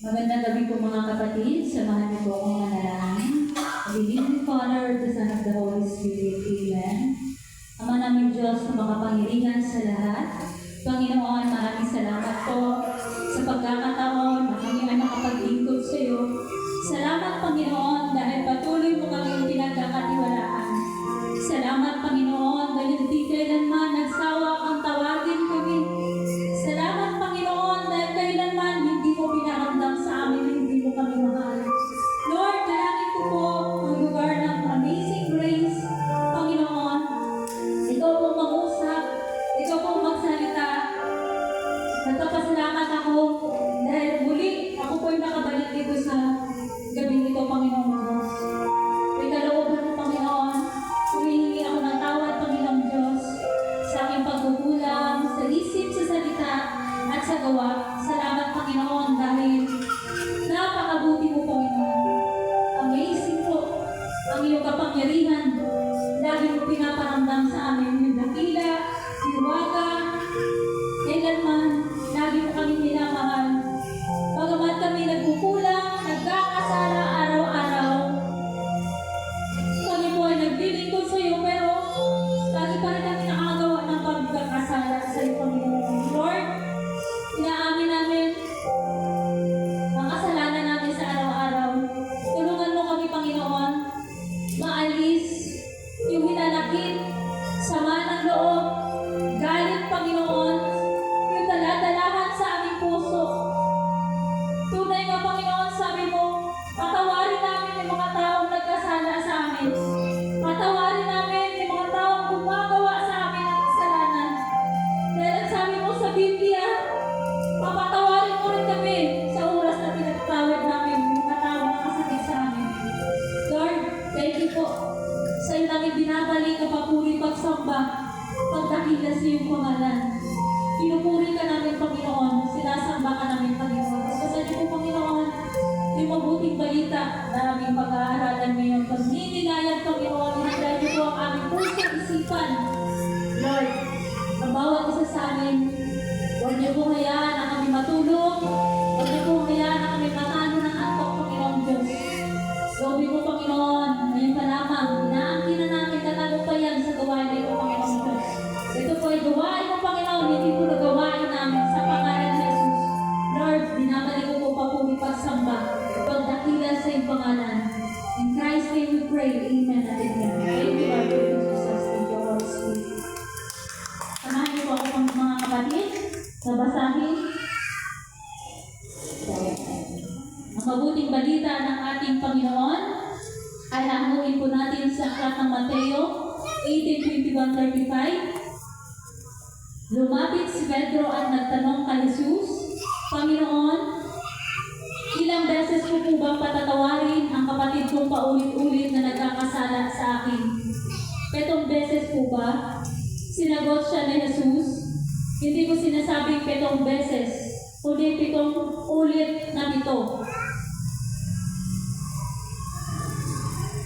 Magandang gabi po mga kapatid. Samahan niyo po akong manalangin. In the name of the Father, the Son, of the Holy Spirit. Amen. Ama namin Diyos na makapangyarihan sa lahat. Panginoon, maraming salamat po sa pagkakataon na kami ay makapag-lingkod sa iyo. Salamat Panginoon dahil patuloy mo kami pinagkakatiwalaan. Salamat Panginoon dahil hindi kailanman nagsawa ang tawagin kami. Salamat Panginoon dahil kailanman hindi mo pinaramdam sa amin na hindi mo kami mahal. Lord, dalangin ko po ang lugar ng Amazing Grace. Panginoon, ikaw pong mag-usap, ikaw pong magsalita. Nagpapasalamat ako dahil muli ako po'y nakabalik dito sa gabing ito, Panginoon Diyos. May kalooban mo, Panginoon. Humihingi ako ng tawad, Panginoon Diyos, sa aking pagkukulang, sa isip, sa salita, at sa gawa. Salamat, Panginoon, dahil napakabuti mo, Panginoon. Amazing po ang iyong kapangyarihan. Lagi mo pinaparamdam sa amin yung dakila, hiwaga, kailanman, lagi mo kami minamahal. Bagamat kami nagkukulang, nagkakasala araw-araw, kami po ay naglilingkod sa iyo, pero lagi pa rin kami nakagawa ng pagkakasala sa iyo, Panginoon. Lord, inaamin namin ang kasalanan namin sa araw-araw. Tulungan mo kami, Panginoon, maalis yung hinanakit, sama ng loob, galit, Panginoon, yung daladalahan sa aming puso. Tunay nga, Panginoon, sabi mo, patawarin namin yung mga taong nagkasala sa amin. Patawarin namin yung mga taong gumagawa sa amin ng kasalanan. Dahil ang sabi mo sa Biblia, papatawarin mo rin kami sa oras na pinagtawad namin yung mga taong nakasakit sa amin. Lord, thank you po. Sa iyo namin binabalik ang papuri pagsamba, pagdakila sa iyong pangalan. Pinupuri ka namin, Panginoon. Sinasamba ka namin, Panginoon. Kasi niyo po, Panginoon, yung mabuting balita na aming pag-aaralan ngayon. Pagnininayag, Panginoon, hinagay niyo po ang aming puso isipan. Lord, ang bawat isa sa amin, huwag niyo po hayaan na kami matulog. Huwag niyo po hayaan na kami matalo ng antok, Panginoon Diyos. Gawin mo, Panginoon, ngayon pa lamang, inaangkin na namin katagumpayan sa gawain na ito, Panginoon Diyos. Ito po ay gawain mo, Panginoon, hindi po na gawain namin sa pangalan ni Jesus. Lord, binabalik ko po papuri pagsamba, pagdakila sa iyong pangalan. In Christ's name we pray, amen at amen. Thank you, Lord, for Jesus. Thank you, Holy Spirit. Samahan niyo po ako mga kapatid na basahin ang mabuting balita ng ating Panginoon ay hanguin po natin sa aklat ng Mateo 18:21-35. Lumapit si Pedro at nagtanong kay Jesus, Panginoon, ilang beses ko po bang patatawarin ang kapatid kong paulit-ulit na nagkakasala sa akin? 7 beses po ba? Sinagot siya ni Jesus, hindi ko sinasabing 7 beses, kundi 7 ulit na 7.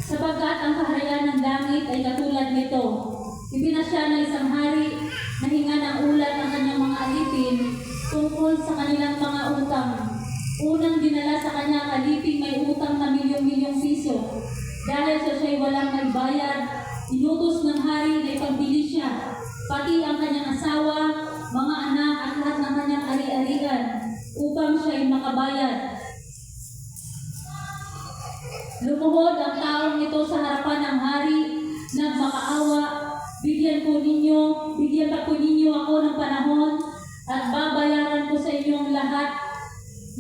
Sapagkat ang kaharian ng langit ay katulad nito. Ipinasya ng isang hari na hinga ng ulat ang kanyang mga alipin tungkol sa kanilang mga utang. Unang dinala sa kanyang alipin may utang na milyong-milyong piso. Dahil sa siya'y walang nagbayad, inutos ng hari na ipagbili siya, pati ang kanyang asawa, mga anak at lahat ng kanyang ari-arian, upang siya'y makabayad. Lumuhod ang taong ito sa harapan ng hari, nagmakaawa, bigyan pa po ninyo ako ng panahon at babayaran ko sa inyong lahat.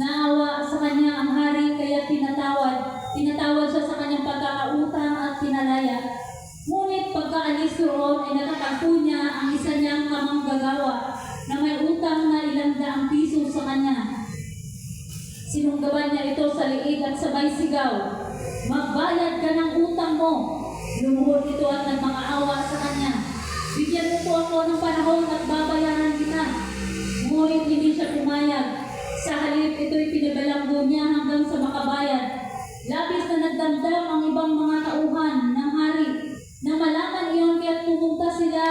Naawa sa kanya ang hari, kaya tinatawad siya sa kanyang pagkakautang at pinalaya. Ngunit pagkaalis roon ay natatagpo niya ang isa niyang kamanggagawa na may utang na 100 piso sa kanya. Sinunggaban niya ito sa liig at sabay sigaw, magbayad ka ng utang mo. Lumuhod ito at nagmakaawa sa kanya. Bigyan mo po ako ng panahon at babayaran kita. Ngunit hindi siya pumayag. Sa halip ito'y pinabalanggo niya hanggang sa makabayad. Labis na nagdamdam ang ibang mga tauhan ng hari na malaman iyon kaya't pumunta sila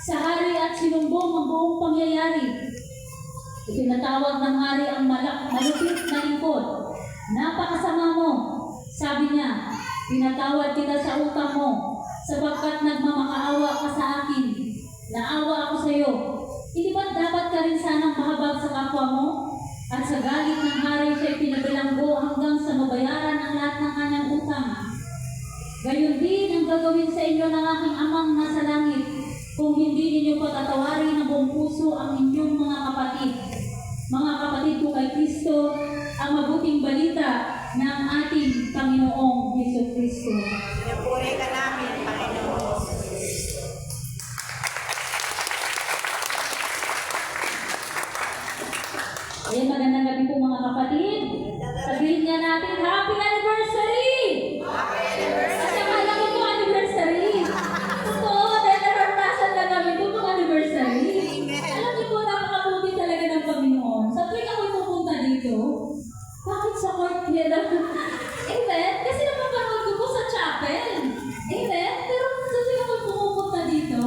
sa hari at sinumbong ang buong pangyayari. Ipinatawag ng hari ang malupit na lingkod napakasama mo. Sabi niya, pinatawad kita sa utang mo, sapagkat nagmamakaawa ka sa akin. Naawa ako sa iyo. Hindi ba dapat ka rin sanang mahabag sa kapwa mo? At sa galit ng hari siya'y pinabilanggo hanggang sa mabayaran ang lahat ng kanyang utang. Gayon din ang gagawin sa inyo ng aking amang nasa langit, kung hindi ninyo patatawarin ng buong puso ang inyong mga kapatid. Mga kapatid ko kay Kristo, ang mabuting balita ng ating Panginoong Jesucristo. Pinupuri ka namin, Panginoon. Ayan, magandang gabi po mga kapatid. Sabihin nga natin, Happy Anniversary! Happy anniversary! At saka alam mo anniversary. Totoo, dahil naranasan na namin po itong anniversary. Alam niyo po, napakabuti talaga ng Panginoon. Sa tuwing ako'y pupunta dito, bakit sa court niya lang? Amen? Kasi napapanood ko po sa chapel. Amen? Pero sa tuwing ako'y pupunta dito,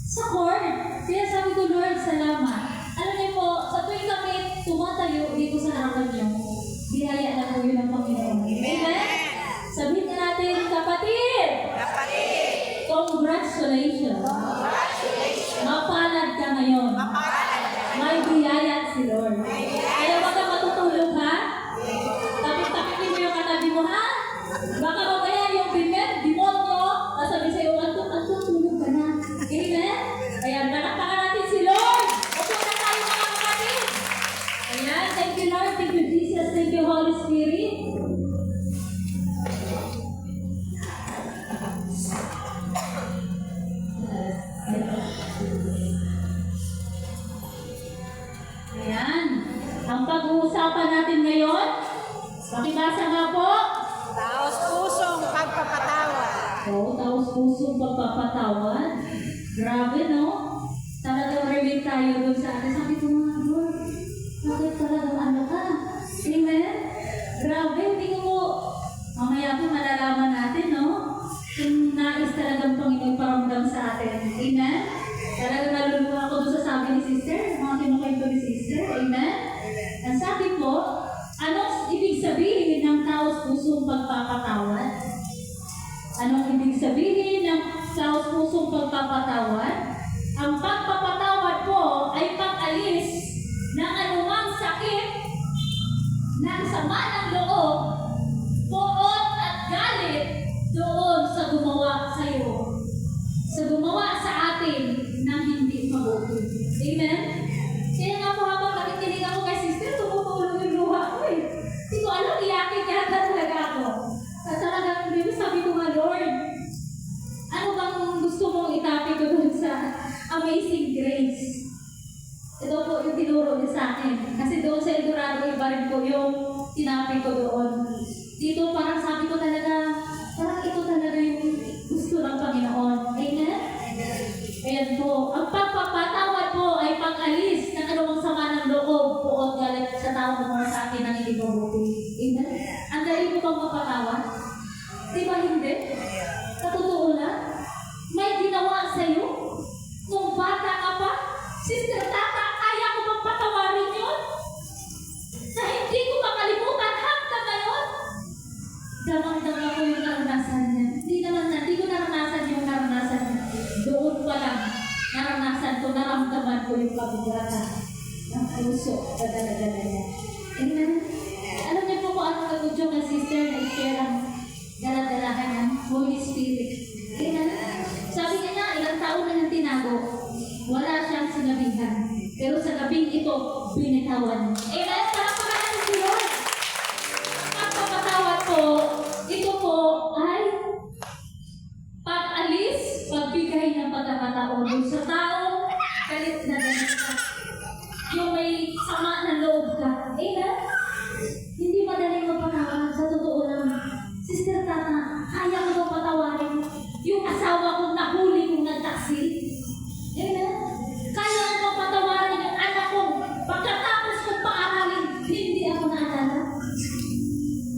sa court. Kaya sabi ko, Lord, salamat. Alam niyo po, sa tuwing kami tumatayo dito sa harapan niyo, biyaya na po yun ng Panginoon. Amen? Sabihin na natin, kapatid! Kapatid! Congratulations! Congratulations! Mapalad ka ngayon. Mapalad ka. May biyaya si Lord. Kaya wag ka matutulog, ha? Tapik-tapikin mo yung katabi mo, ha? Baka mamaya yung demonyo, nasabi sa'yo, tulog ka na. Amen? Kaya palakpakan natin si Lord. Upo na tayo mga kapatid. Ayan, thank you Lord, thank you Jesus, thank you Holy Spirit. Ayan, ang pag-uusapan natin ngayon, pakibasa nga po. Taos pusong pagpapatawad. Taos pusong pagpapatawad. Grabe, no? Talagang relate tayo doon sa atin. Sabi ko nga, Lord, bakit talagang ano ka? Amen? Grabe, hindi ko po. Mamaya po malalaman natin, no? Kung nais talagang Panginoon paramdam sa atin. Amen? Talagang naluluwa ako doon sa sabi ni Sister, mga kinukwento ni Sister. Amen? Ang sabi po, anong ibig sabihin ng taos pusong pagpapatawad? Anong ibig sabihin ng taos pusong pagpapatawad? Ang pagpapatawad po ay pag-alis ng anumang sakit, ng sama ng loob, poot at galit doon sa gumawa sa iyo. Sa gumawa sa atin ng hindi mabuti. Amen? Kaya nga po habang nakikinig ako kay Sister, tumutulong yung luha ko eh. Hindi ko alam, iyakin yata talaga ako. At talagang hindi sabi ko nga, Lord, ano bang gusto mong itapik ko doon sa Amazing Grace? Ito po yung tinuro niya sa akin. Kasi doon sa Eldorado, iba rin po yung tinapik ko doon. Dito parang sabi ko talaga, parang ito talaga yung gusto ng Panginoon. Amen? Ayan po. Ang pagpapatawad po ay pag-alis ng anumang sama ng loob po o galit sa tao mo sa akin ng hindi mabuti. Amen? Ang dali mo bang mapatawad? Di ba hindi? Sa totoo lang, may ginawa sa'yo. Nung bata ka pa, Sister Tata, kaya ko bang patawarin yun? Na hindi ko makalimutan hanggang ngayon. Damang-dama ko yung naranasan niya. Hindi ko naranasan yung naranasan niya. Doon pa lang, naranasan ko, naramdaman ko yung pabigatan ng puso sa dala-dala niya. Amen? Alam niyo po kung ano nagudyo ng Sister na i-share ang dala-dalahan ng Holy Spirit. Amen? Sabi niya na, ilang taon na niyang tinago, wala siyang sinabihan. Pero sa gabing ito, binitawan. Amen? Palakpakan natin si Lord. Ang pagpapatawad po, ito po ay pag-alis, pagbigay ng pagkakataon dun sa tao, galit na galit ka. Yung may sama ng loob ka. Amen? Hindi madaling magpatawad. Sa totoo lang, Sister Tata, kaya ko ba patawarin yung asawa kong nahuli kong nagtaksil? Amen? Kaya ko ba patawarin yung anak kong pagkatapos kong paaralin, hindi ako naalala?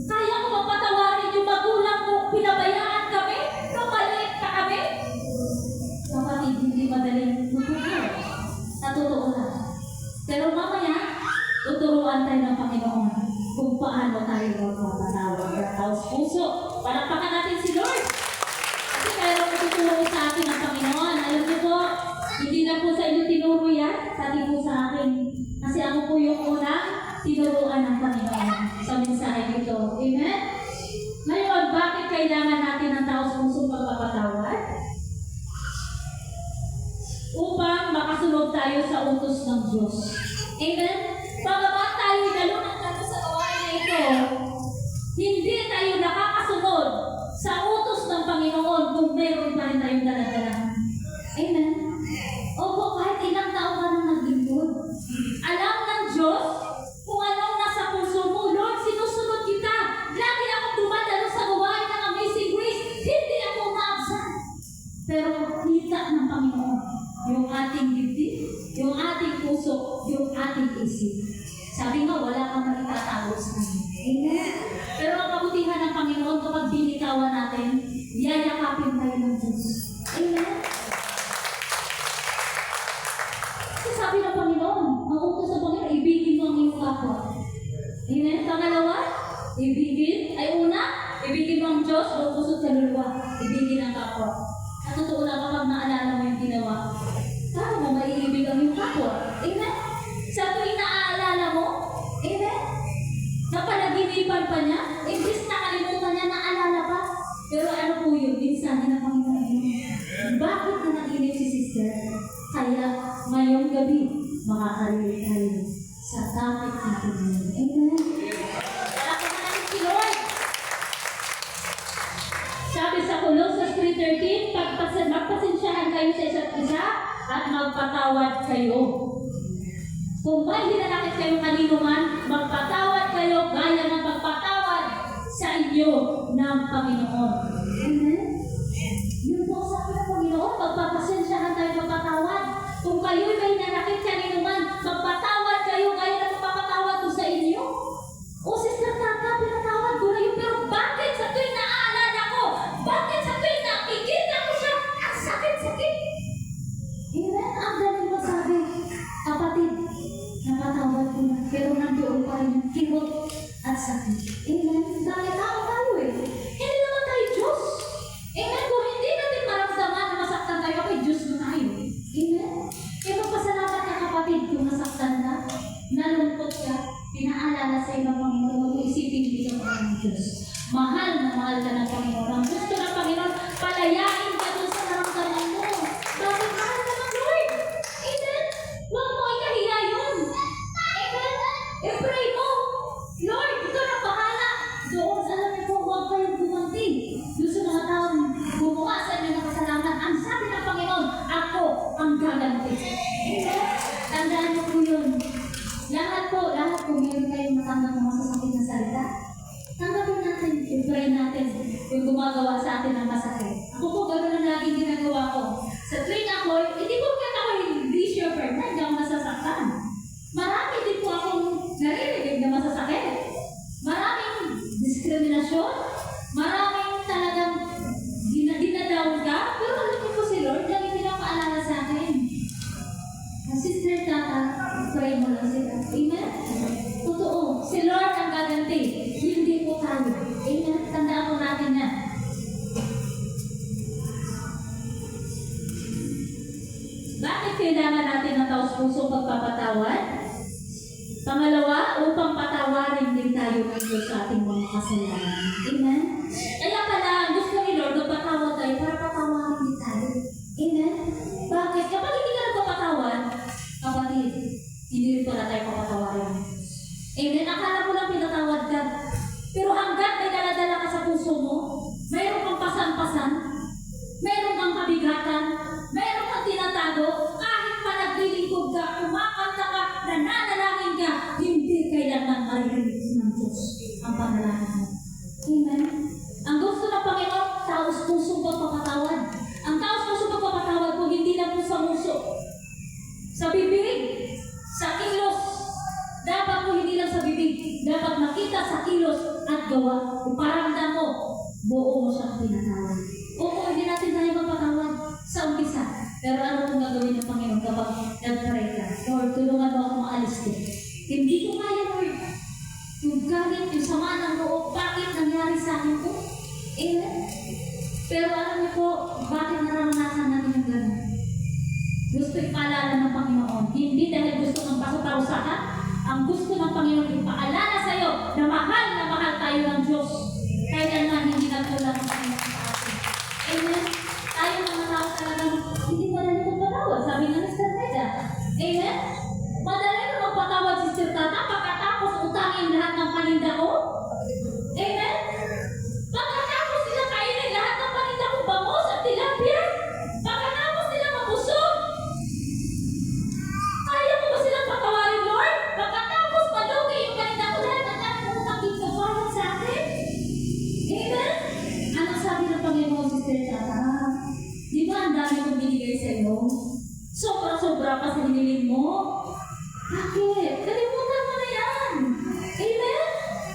Kaya ko ba patawarin yung magulang ko, pinabayaan kami, kapaliit ka kami? Kapatid, hindi madaling magpatawad. Sa totoo lang. Pero mamaya, tuturuan tayo ng Panginoon kung paano paano tayo magpapatawad ng taos puso. Palakpakan natin si Lord. Kasi mayroong matuturo sa atin ang Panginoon. Alam niyo po, hindi na po sa inyo tinuro yan, pati po sa akin. Kasi ako po yung unang tinuruan ng Panginoon sa mensahe nito. Amen? Ngayon, bakit kailangan natin ng taos pusong pagpapatawad? Upang makasunod tayo sa utos ng Diyos. Amen? Pagkaman tayo lalo ng lalo sa gawain na ito, hindi tayo nakakasunod sa utos ng Panginoon kung meron pa rin tayong daladala. Amen? Opo, kahit ilang taon ka nang naglingkod. Alam ng Diyos kung anong nasa puso mo. Lord, sinusunod kita. Lagi akong dumadalo sa gawain ng Amazing Grace. Hindi ako umaabsan. Pero kita ng Panginoon yung ating dibdib, yung ating puso, yung ating isip. Sabi nga, wala kang maitatago sa kanya. Amen? Pero ang kabutihan ng Panginoon, kapag binitawan natin, yayakapin tayo ng Diyos. Amen? Kasi sabi ng Panginoon, ang utos ng Panginoon, ibigin mo ang iyong kapwa. Amen? Pangalawa, ibigin, ay una, ibigin mo ang Diyos, buong puso't kaluluwa. Ibigin ang kapwa. At totoo lang kapag naalala mo yung ginawa, paano mo maiibig ang iyong kapwa? Amen? Sa tuwing naaalala mo, amen? Napanaginipan pa niya, imbis nakalimutan niya, naalala pa. Pero ano po yun? Minsan na Panginoon. Bakit na nainip si sister? Kaya ngayong gabi, makakarinig tayo sa topic natin ngayon. Amen? Palakpakan natin si Lord. Sabi sa Colossus 3:13, magpasensyahan kayo sa isa't isa at magpatawad kayo. Kung may hinanakit kayong kanino man, magpatawad kayo gaya ng pagpatawad sa inyo ng Panginoon. Amen? Yun po sabi ng Panginoon, magpapasensyahan tayo magpatawad. Kung kayo'y may hinanakit kanino man, magpatawad kayo gaya ng pagpapatawad ko sa inyo. O sister Tata, pinatawad ko na yun, pero bakit sa tuwing naaalala ko? Bakit sa tuwing nakikita ko siya? Ang sakit-sakit! Amen? Ang galing mo sabi, kapatid, napatawad ko na, pero nandoon pa rin yung kirot at sakit. Amen? Dahil tao tayo eh. Hindi naman tayo Diyos. Amen? Kung hindi natin maramdaman na masaktan tayo, okay, Diyos mo tayo. Amen? Kaya magpasalamat ka kapatid kung nasaktan ka, nalungkot ka, pinaalala sa ibang Panginoon, huwag mo isipin hindi ka mahal ng Diyos. Mahal na mahal ka ng Panginoon. Ang gusto ng Panginoon, palayain ka doon sa naramdaman mo. Bakit mahal ka ng Lord? Amen? Huwag mo ikahiya yun. Amen? I-pray mo. Lord, ito na bahala. Doon, alam niyo po, huwag kayong gumanti. Doon sa mga taong gumawa sa inyo ng kasalanan. Ang sabi ng Panginoon, ako ang gaganti. Amen? Tandaan niyo po yun. Lahat po, meron kayong matanggap ng masasakit na salita. Tanggapin natin, i-pray natin yung gumagawa sa atin ng masakit. Ako po, gano'n ang laging ginagawa ko. Sa tuwing ako, hindi po kaya ako hindi sure na hindi ako masasaktan. Marami din po akong naririnig na masasakit. Maraming diskriminasyon. Maraming talagang dinadawn ka. Pero alam niyo po si Lord, lagi pinapaalala sa akin. Sister Tata, pray mo lang sila. Amen? Totoo. Si Lord ang gaganti. Hindi po tayo. Amen? Tandaan po natin yan. Bakit kailangan natin ng taos-pusong pagpapatawad? Pangalawa, upang patawarin din tayo ng Diyos sa ating mga kasalanan. Amen? Kaya pala, gusto ni Lord, magpatawad tayo para patawarin din tayo. Amen? Bakit? Kapag hindi ka nagpapatawad, kapatid, hindi rin pala tayo papatawarin. Amen? Akala mo lang pinatawad ka. Pero hanggat may daladala ka sa puso mo, mayroon kang pasan-pasan, mayroon kang kabigatan, mayroon kang tinatago, kahit pa naglilingkod ka, kumakanta ka, nananalangin ka, hindi kailangan maririnig ng Diyos ang panalangin mo. Amen? Ang gusto ng Panginoon, taos-pusong pagpapatawad. Ang taos-pusong pagpapatawad kung hindi lang po sa muso, sa bibig, sa kilos. Dapat po hindi lang sa bibig, dapat makita sa kilos at gawa. Kung paramdam mo, buo mo siyang pinatawad. Oo, hindi natin tayo magpatawad sa umpisa. Pero ano kung gagawin ng Panginoon kapag nag-pray ka? Lord, tulungan mo ako maalis ko. Hindi ko kaya, Lord. Yung galing galit, yung sama ng loob, bakit nangyari sa akin po? Amen? Pero alam niyo po, bakit naranasan natin yung gano'n? Gusto ipaalala ng Panginoon. Hindi dahil gusto ng pasutarusahan. Ang gusto ng Panginoon ipaalala sa iyo na mahal tayo ng Diyos. Kaya naman hindi nagkulang ang Panginoon sa atin. Amen? Tayo mga tao talagang hindi madali magpatawad. Sabi ng Mr. Meda. Amen? Madali na magpatawad si Sir Tata pagkatapos utangin lahat ng paninda ko. Amen? Pagkatapos nila kainin lahat ng paninda ko, bangos at tilapia. Pagkatapos nila mabusog. Ayaw mo ba silang patawarin, Lord? Pagkatapos malugi yung paninda ko, lahat ng dami ng utang ginagawa sa akin. Amen? Ano sabi ng Panginoon, Sister Tata? Di ba ang dami kong binigay sa iyo? Sobra-sobra pa sa hiniling mo? Bakit? Kalimutan mo na yan. Amen?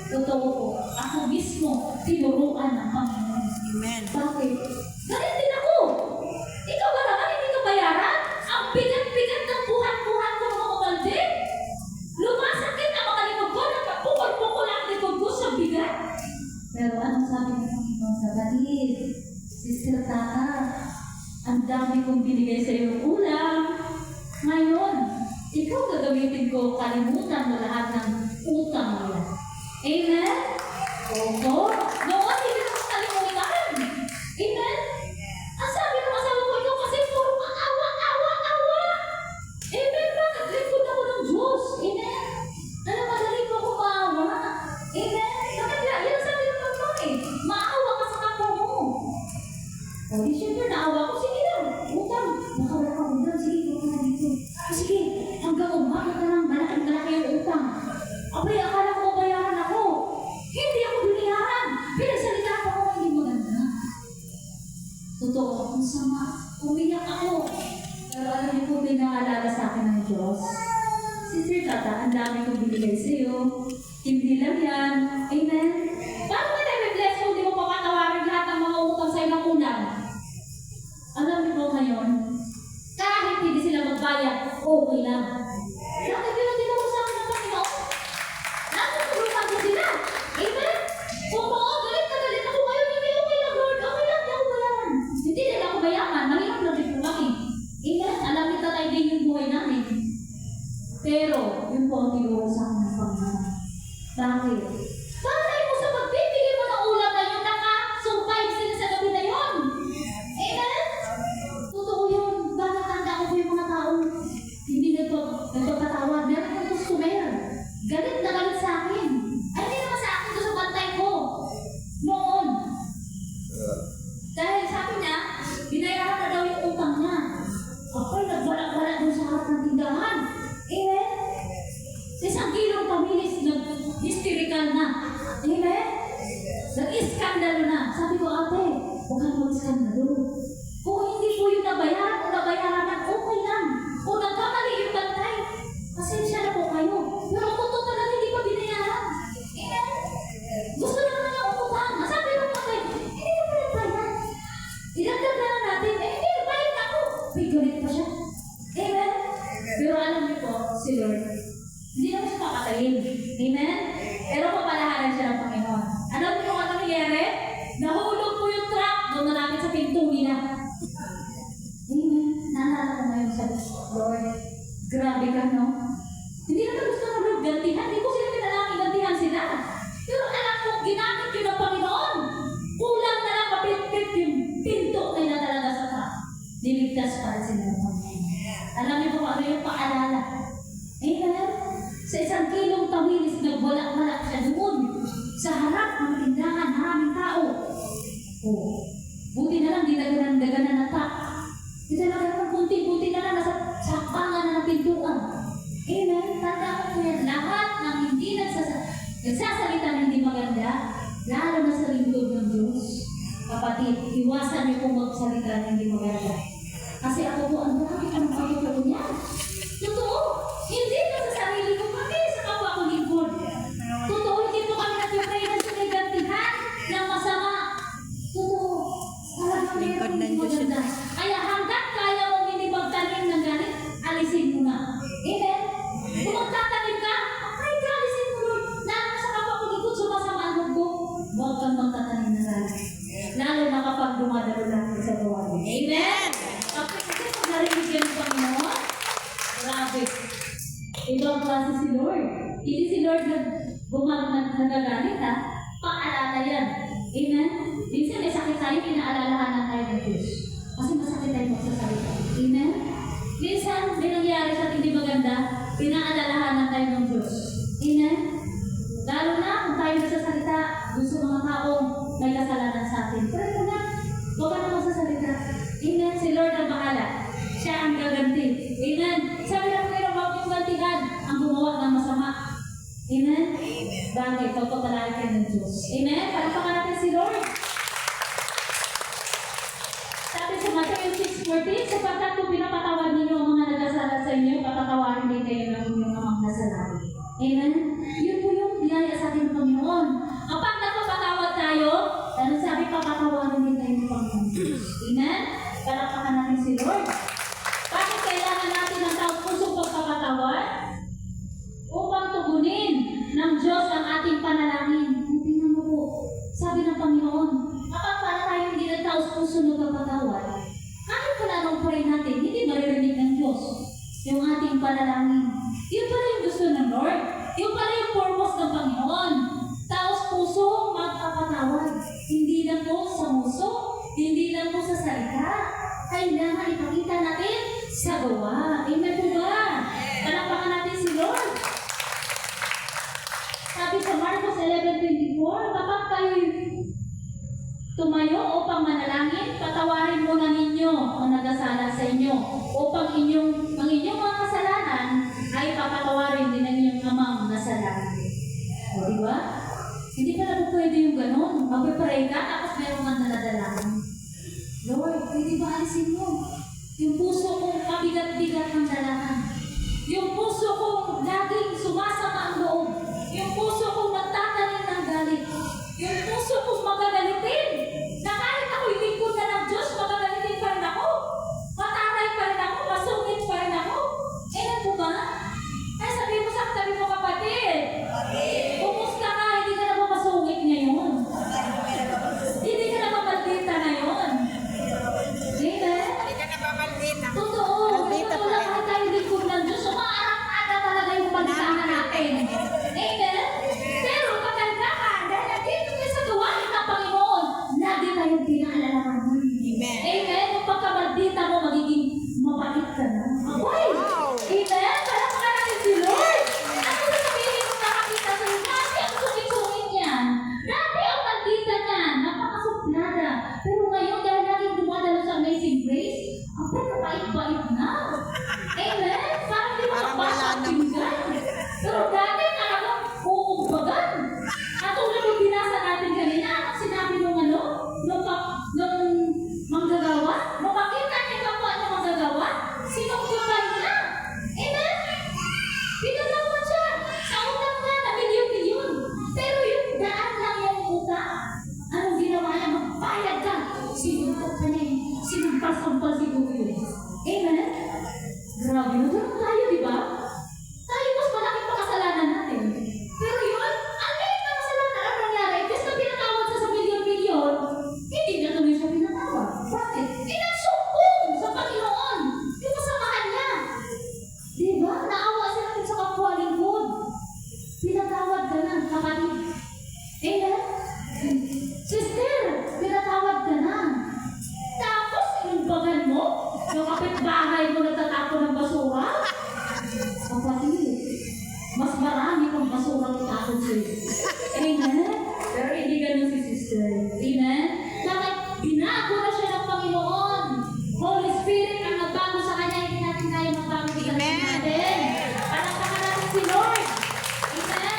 Totoo po, ako mismo tinuruan ng Panginoon. Amen. Bakit? Galit din ako. Ikaw ba naman hindi ka bayaran? Ang bigat-bigat ng buhat-buhat ko mga kabalde. Lumasakit ang mga likod ko, nagpapukol-pukol ang likod ko sa bigat. Pero anong sabi ng Panginoon sa galit? Sister Tata, ang dami kong binigay sa iyo ulam. Ngayon, ikaw gagamitin ko, kalimutan mo lahat ng utang nila. Amen? Oo. Noon, hindi ko kalimutan. Amen? Ang sabi ng asawa ko, ikaw kasi puro awa. Amen? Bakit? Likod ako ng Diyos. Amen? Ano, madali ko ako maawa. Amen? Bakit yan? Yan ang sabi ng Panginoon eh. Maawa ka sa kapwa mo. O, di syempre, naawa ko. Sige lang. Utang. Baka wala ka utang. Sige, huwag ka na dito. Sige, hanggang umakit ka ng malaki yung utang. Abay, akala ko bayaran ako. Hindi ako binayaran. Pinagsalita ako hindi maganda. Totoo, kung sama, umiyak ako. Pero alam niyo po, pinaalala sa akin ng Diyos. Sister Tata, ang dami kong binigay sa iyo. Hindi lang yan. Amen? Paano ka na-rebless kung di mo papatawarin lahat ng mga utang sa ilang ulam? Alam niyo po ngayon, kahit hindi sila magbayad, okay lang. Bakit pinagdila mo sa akin ng Panginoon? Natutulungan ko sila. Amen? Kung galit na galit ako ngayon, hindi okay lang, Lord. Okay lang, hindi ako bayaran. Hindi nila ako bayaman. Mahirap lang din po kami. Amen? Alam ni Tatay din yung buhay namin. Pero, yun po ang tinuro sa akin ng Panginoon. Bakit? Bakit mo sa pagbibigay mo ng ulam na yun, naka-survive sila sa gabi na yun? Amen? Totoo yun. Bakit tanda ko po yung mga taong hindi nagpapatawad? Meron ng customer. Galit na galit sa akin. Ay, hindi naman sa akin, sa bantay ko. Noon. Dahil sabi niya, binayaran na daw yung utang niya. Ako'y nagwala-wala doon sa harap ng tindahan. Amen? Sa isang kilong pamilis, nag-hysterical na. Amen? Nag-iskandalo na. Sabi ko, ate, huwag kang mag-iskandalo. Kung hindi po yung nabayaran o nabayaran na, okay lang. Kung nagkamali yung bantay, pasensya na po kayo. Pero kung talaga hindi pa binayaran. Amen? Gusto na naman yung utang. Sabi ng ate, hindi na pa nagbayad. Idagdag na lang natin, hindi nagbayad ako. May galit pa siya. Amen? Pero alam niyo po, si Lord, hindi naman siya papatayin. Amen? Pero papalahanan siya ng Panginoon. Alam niyo kung ano nangyari? Nahulog po yung truck, doon na namin sa pinto nila. Amen? Naalala ko ngayon sa Lord, grabe ka, no? Hindi naman gusto ng Lord gantihan. Hindi ko sila pinalangin gantihan sila. Pero alam ko, ginamit yun ng Panginoon. Kulang na lang mapit-pit yung pinto nila talaga sa truck. Niligtas pa rin sila ng Panginoon. Alam niyo kung ano yung paalala. Amen? Sa isang kilong tawilis, nagwala-wala siya doon. Sa harap ng tindahan, maraming tao. Oh, buti na lang, di daganan na tak. Di talaga kunti-kunti na lang, nasa sakpangan na ng pintuan. Amen? Tanda ko yan, lahat ng hindi nagsasalita na hindi maganda, lalo na sa lingkod ng Diyos. Kapatid, iwasan niyo kung magsalita na hindi maganda. Kasi ako po, ang dami ko ng pagkakalo niya. Totoo, hindi na sa sarili ko, kami sa kapwa ko lingkod. Totoo, hindi po kami nag-pray na sa gantihan ng masama. Totoo, talagang meron hindi maganda. Kaya hanggat kaya mong hindi magtanim ng galit, alisin mo na. Amen? Kung magtatanim ka, ay, alisin mo, Lord. Lalo sa kapwa ko lingkod, salita, paalala yan. Amen? Minsan may sakit tayo, pinaalalahanan tayo ng Diyos. Kasi masakit tayo magsasalita. Amen? Minsan, may nangyari sa ating di maganda, pinaalalahanan tayo ng Diyos. Amen? Lalo na kung tayo nagsasalita, gusto mga taong may kasalanan sa atin. Pero ito na, huwag ka na magsasalita. Amen? Si Lord ang bahala. Siya ang gaganti. Amen? Sabi lang kayo, huwag yung gantihan ang gumawa ng masama. Amen? Bakit? Pagpapalala kayo ng Diyos. Amen? Palapakan natin si Lord. Sabi sa Matthew 6:14, sapagkat kung pinapatawad ninyo ang mga nagkasala sa inyo, patatawarin din kayo ng inyong amang nasa langit. Amen? Yun po yung biyaya sa ating Panginoon. Kapag nagpapatawad tayo, ano sabi, papatawarin din kayo ng Panginoon. Amen? Palapakan natin si Lord. Bakit kailangan natin ng taos-pusong pagpapatawad? Upang tugunin ng Diyos ang ating panalangin. Tingnan mo po, sabi ng Panginoon, kapag para tayo hindi nagtaos-puso nagpapatawad, kahit pala nung pray natin, hindi maririnig ng Diyos yung ating panalangin. Yun pala yung gusto ng Lord. Yun pala yung purpose ng Panginoon. Taos-puso magpapatawad. Hindi lang po sa muso, hindi lang po sa salita. Kailangan ipakita natin sa gawa. Amen po ba? Palakpakan natin si Lord. Sabi sa Marcos 11:24, kapag kayo tumayo upang manalangin, patawarin muna ninyo ang nagkasala sa inyo upang ang inyong mga kasalanan ay papatawarin din ng inyong amang nasa langit. O, di ba? Hindi pala po pwede yung ganun. Magpipray ka, tapos meron kang naladalangin. Lord, pwede ba alisin mo? Yung puso kong pabigat-bigat ng dalahan. Yung puso kong laging sumasama ang loob. Yung puso kong nagtatanim ng galit. Yung puso kong magagalitin. Na kahit ako'y lingkod na ng Diyos, magagalitin pa rin ako. Matatay pa rin ako, masungit pa rin ako. Ano po ba? Ay, sabi mo sa tabi mo, kapatid. Kumusta ka, hindi ka na ba masungit ngayon? Hindi ka na ba maldita ngayon? Amen? Hindi ka na ba maldita? Totoo. Maldita Totoo pa lang rin. kahit tayo lingkod ng Diyos. Umaarap-ara talaga yung pagkana natin. Amen? Pero kagandahan, dahil nandito kayo sa gawain ng Panginoon, lagi tayong pinaalalaman. Amen. Amen? Yung pagkamaldita mo, magiging mabait ka na. Okay. Wow. Amen? Parang mga natin si Lord. Ano sa sabihin mo nakakita sa'yo? Dati ang sungit-sungit niyan. Dati ang maldita niyan. Napakasuplada. Pero ngayon, dahil natin dumadalo sa Amazing Grace, ang pagkabait-bait na. Amen? Parang di mo Parang wala mapasok naman. pinggan. Pero dati talagang uumbagan. At tulad yung binasa natin kanina, anong sinabi nung nung manggagawa? Nung makita niya kapwa niya manggagawa, sinungkupan niya. Amen? Pinagawa siya. Sa utang na, na milyon-milyon. Pero yung daan lang yung utang. Anong ginawa niya? Magbayad ka. Sinungkot ka niya. Sinumpas-umpas siguro yun. Amen? Grabe, nagkaroon tayo, di ba? Tayo mas malaking pakasalanan natin. Pero yun, ang liit na kasalanan ang nangyari. Kasi na pinatawad siya sa milyon-milyon, hindi na tuloy siya pinatawad. Bakit? Inagsungkong sa Panginoon. Yung kasamahan niya. Di ba? Naawa siya natin sa kapwa lingkod. Pinatawad ka na, kapatid. Amen? Sister, pinatawad ka na. Tapos, inumbagan mo, yung kapitbahay mo nagtatapon ng basura. Kapatid, mas marami kang basura itapon sa'yo. Amen? Pero hindi ganun si sister. Amen? Bakit? Binago na siya ng Panginoon. Holy Spirit ang nagbago sa kanya. Hindi natin kaya magbago sa sarili Amen. natin. Palakpakan natin si Lord. Amen?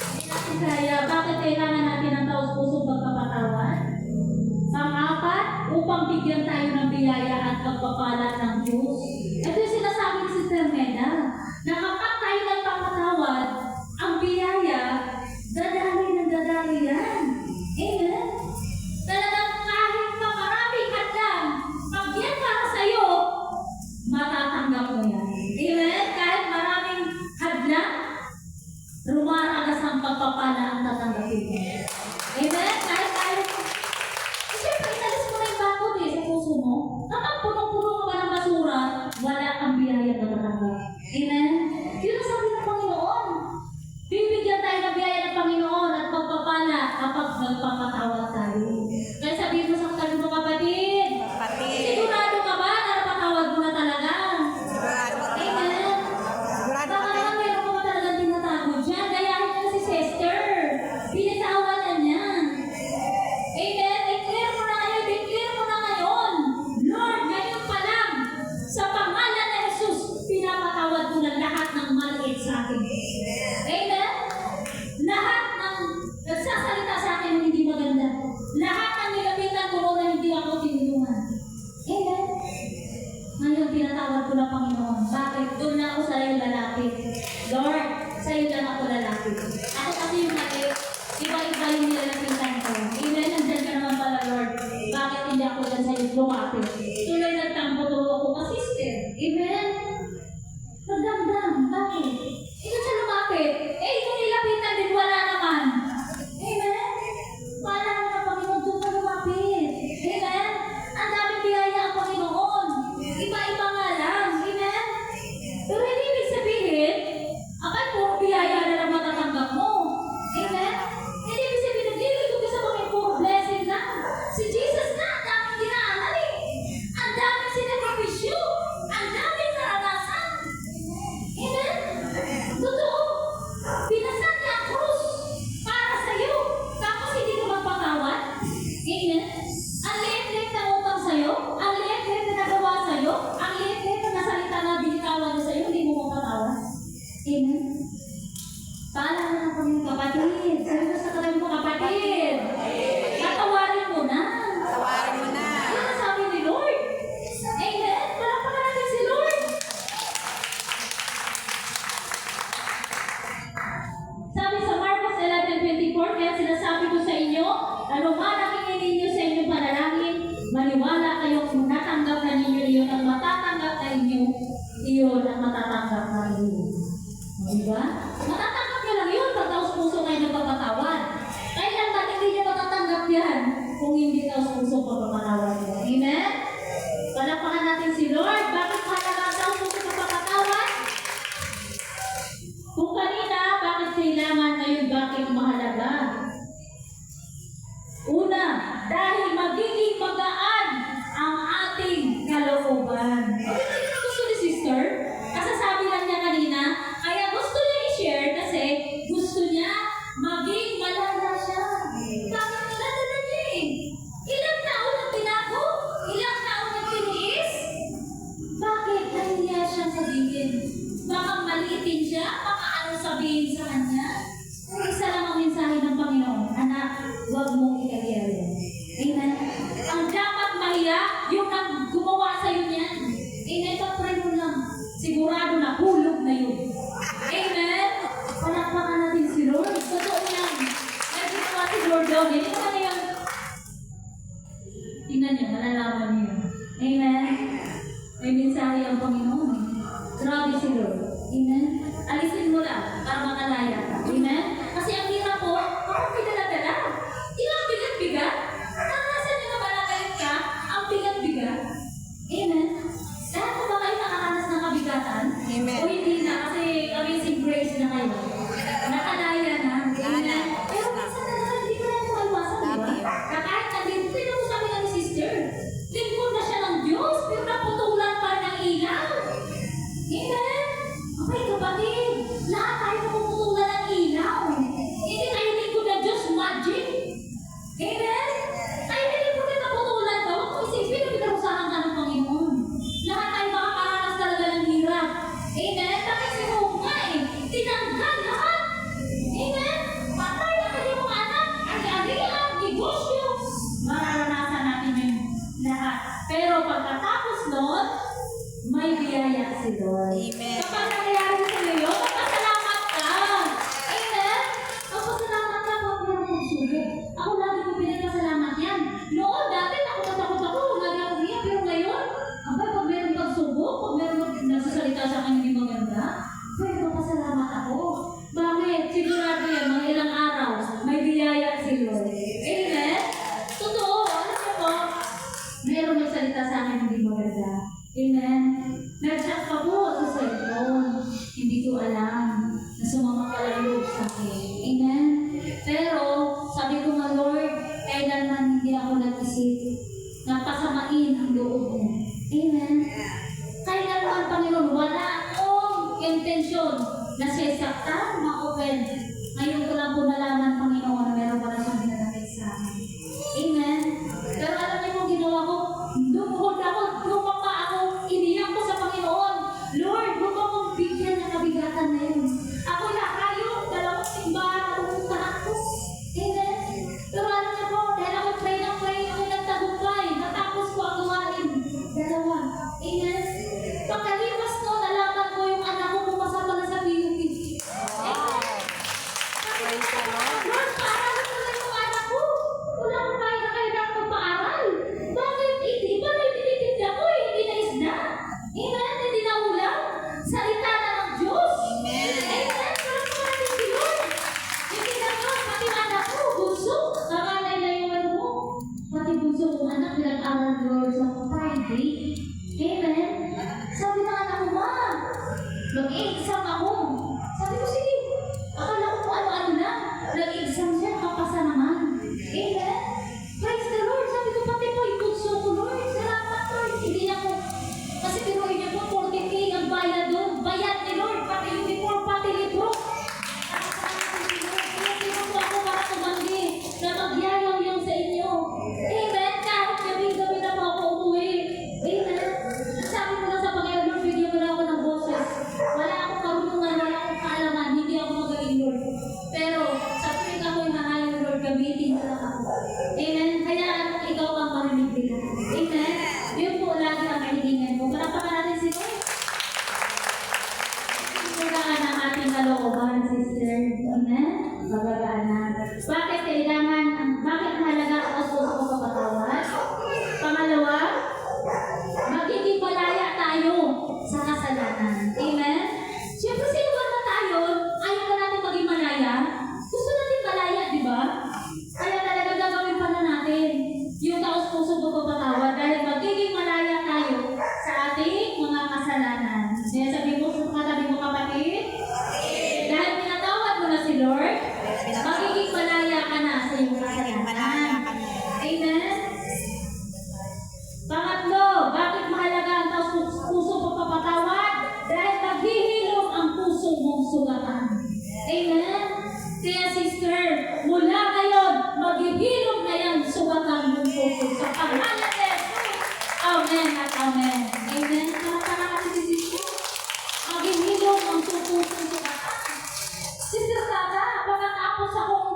Hindi natin kaya. Bakit kailangan natin ng taos-pusong pagpapatawad? Pang-apat, upang bigyan tayo ng biyaya at pagpapala ng Diyos. Ito yung sinasabi ni Sister Meda, na kapag tayo nagpapatawad, ang biyaya, dadali ng dadali yan. Amen? Talagang kahit pa maraming hadlang, pag yan para sa'yo, matatanggap mo yan. Amen? Kahit maraming hadlang, rumaragas ang pagpapala ang tatanggapin mo. Amen? Kahit tayo, siyempre, inalis mo na yung bakod sa puso mo. Kapag punong-puno ka ba ng basura, wala kang biyaya na tatanggap. Amen? yun. Hindi naman na yung... Tingnan niyo, malalaman niyo. Amen? May mensahe ang Panginoon. Grabe si Lord. Amen? Alisin mo lang para makalaya ka. Amen? Kasi ang hirap po, kapag may dala-dala. Di ba ang bigat-bigat? Nakakasan niyo na ba nakalit ka? Ang bigat-bigat. Amen? Lahat mo ba kayo nakakanas ng kabigatan? Amen. O hindi na kasi amazing grace na kayo. Nakalaya na. Amen? Pero minsan talaga hindi ko na maiwasan, di ba? Na kahit nandito, tinan mo sa amin ni sister. Lingkod na siya ng Diyos, pero naputulan pa ng ilaw. Amen? Okay, kapatid. Lahat tayo napuputulan ng ilaw. Hindi tayo lingkod ng Diyos magic. Amen? Tayo lingkod na naputulan ka. Huwag mo isipin na pinarusahan ka ng Panginoon. Lahat tayo makakaranas talaga ng hirap. Amen? Bakit si Job nga eh? Tinanggal lahat. Amen? Patay na kayo mga anak. Ari-arian, negosyo. Mararanasan natin yung lahat. Pero pagkatapos nun, may biyaya si Lord. Amen. Kapag nangyayari sa iyo, magpasalamat ka. Amen? Magpasalamat ka pag meron kong sulit. Ako lagi ko pinagpasalamat yan. Noon, dati takot ako. Lagi ako niya. Pero ngayon, pag meron pagsubok, pag meron nagsasalita sa akin hindi maganda, pero magpasalamat ako. Bakit? Sigurado yan, mga ilang araw, may biyaya si Lord. Amen? Totoo. Alam niyo po, meron nagsalita sa akin hindi maganda. Amen? Nag-chat pa po sa cellphone. Hindi ko alam na sumama pala yung loob sa akin. Amen? Pero, sabi ko nga, Lord, kailanman hindi ako nag-isip na pasamain ang loob mo. Amen? Kailanman, Panginoon, wala akong intensyon na sisaktan, ma-open. Ngayon ko lang po nalaman, Panginoon, na meron pala siyang pinanakit sa akin. Amen? Pero alam niyo kung ginawa ko, lumuhod ako, lumapa ako, iniyak ko sa Panginoon. Lord, huwag akong bigyan ng kabigatan na yun. Ako kayo, dalawang simbahan na pumuntahan ko. Amen? Pero alam niyo po, dahil ako pray, ako nagtagumpay, natapos ko ang gawain. Dalawa. Amen? Pagkalipas no, nalaman ko yung anak ko pumasa pala sa PUP. Amen? Praise the Lord. Lord, paaralan ko na yung anak ko. Wala akong kaya na kailangan magpaaral. Bakit? Hindi ba may tinitinda ko eh? Hindi na isda. Amen? Hindi na ulam. Salita na ng Diyos. Amen. Amen? Parang natin si Lord. Hindi na ko, pati anak ko, bunso. Kakalay na yung ano mo. Pati bunso kong anak, pinag-aral Lord sa Friday. Amen? Sabi ng anak ko, Ma, mag-exam ako. Sabi ko, sige. Akala ko kung ano-ano na. Nag-exam siya, kapasa naman. Amen? Praise the Lord. Sabi ko, pati po, ibunso ko, Lord. Salamat, Lord. Hindi ako. Kasi pinuhin niya po, 40K ang bayad doon. Bayad ni Lord. Pati uniform, pati libro. Kaya tinuro ako para tumanggi na magyayaw yung sa inyo. Amen? Kahit gabi-gabi na po ako umuwi. Amen? Sabi ko na sa Panginoon, Lord, bigyan mo na ako ng boses. Wala akong karunungan, wala akong kaalaman, hindi ako magaling, Lord. Pero sa tuwing ako'y mahalang, Lord, gamitin mo lang ako. Amen? Kaya anong ikaw ang marinig nila. Amen? Yun po lagi ang kahilingan ko. Palapakan natin si Lord. Kailangan ang ating kalooban, sister. Amen? Magagaan na. Bakit kailangan, bakit mahalaga ang puso ko kapatawad? Pangalawa, magiging malaya tayo sa kasalanan. Amen? Siyempre, sino ba na tayo? Ayaw na natin maging malaya? Gusto natin malaya, di ba? Kaya talaga gagawin pa na natin yung taos puso ko kapatawad dahil magiging malaya tayo sa ating mga kasalanan. Kaya sabi mo, katabi mo kapatid, dahil pinatawad mo na si Lord, magiging malaya ka na sa iyong kasalanan. Amen? Pangatlo, bakit mahalaga ang taos puso pagpapatawad? Dahil maghihilom ang puso mong sugatan. Amen? Kaya sister, mula ngayon, maghihilom na yung sugatan mong puso sa pangalan ni Jesus. Amen at amen. Amen? Para kasi si sister, maghihilom ang puso sugatan. Sister Tata, pagkatapos akong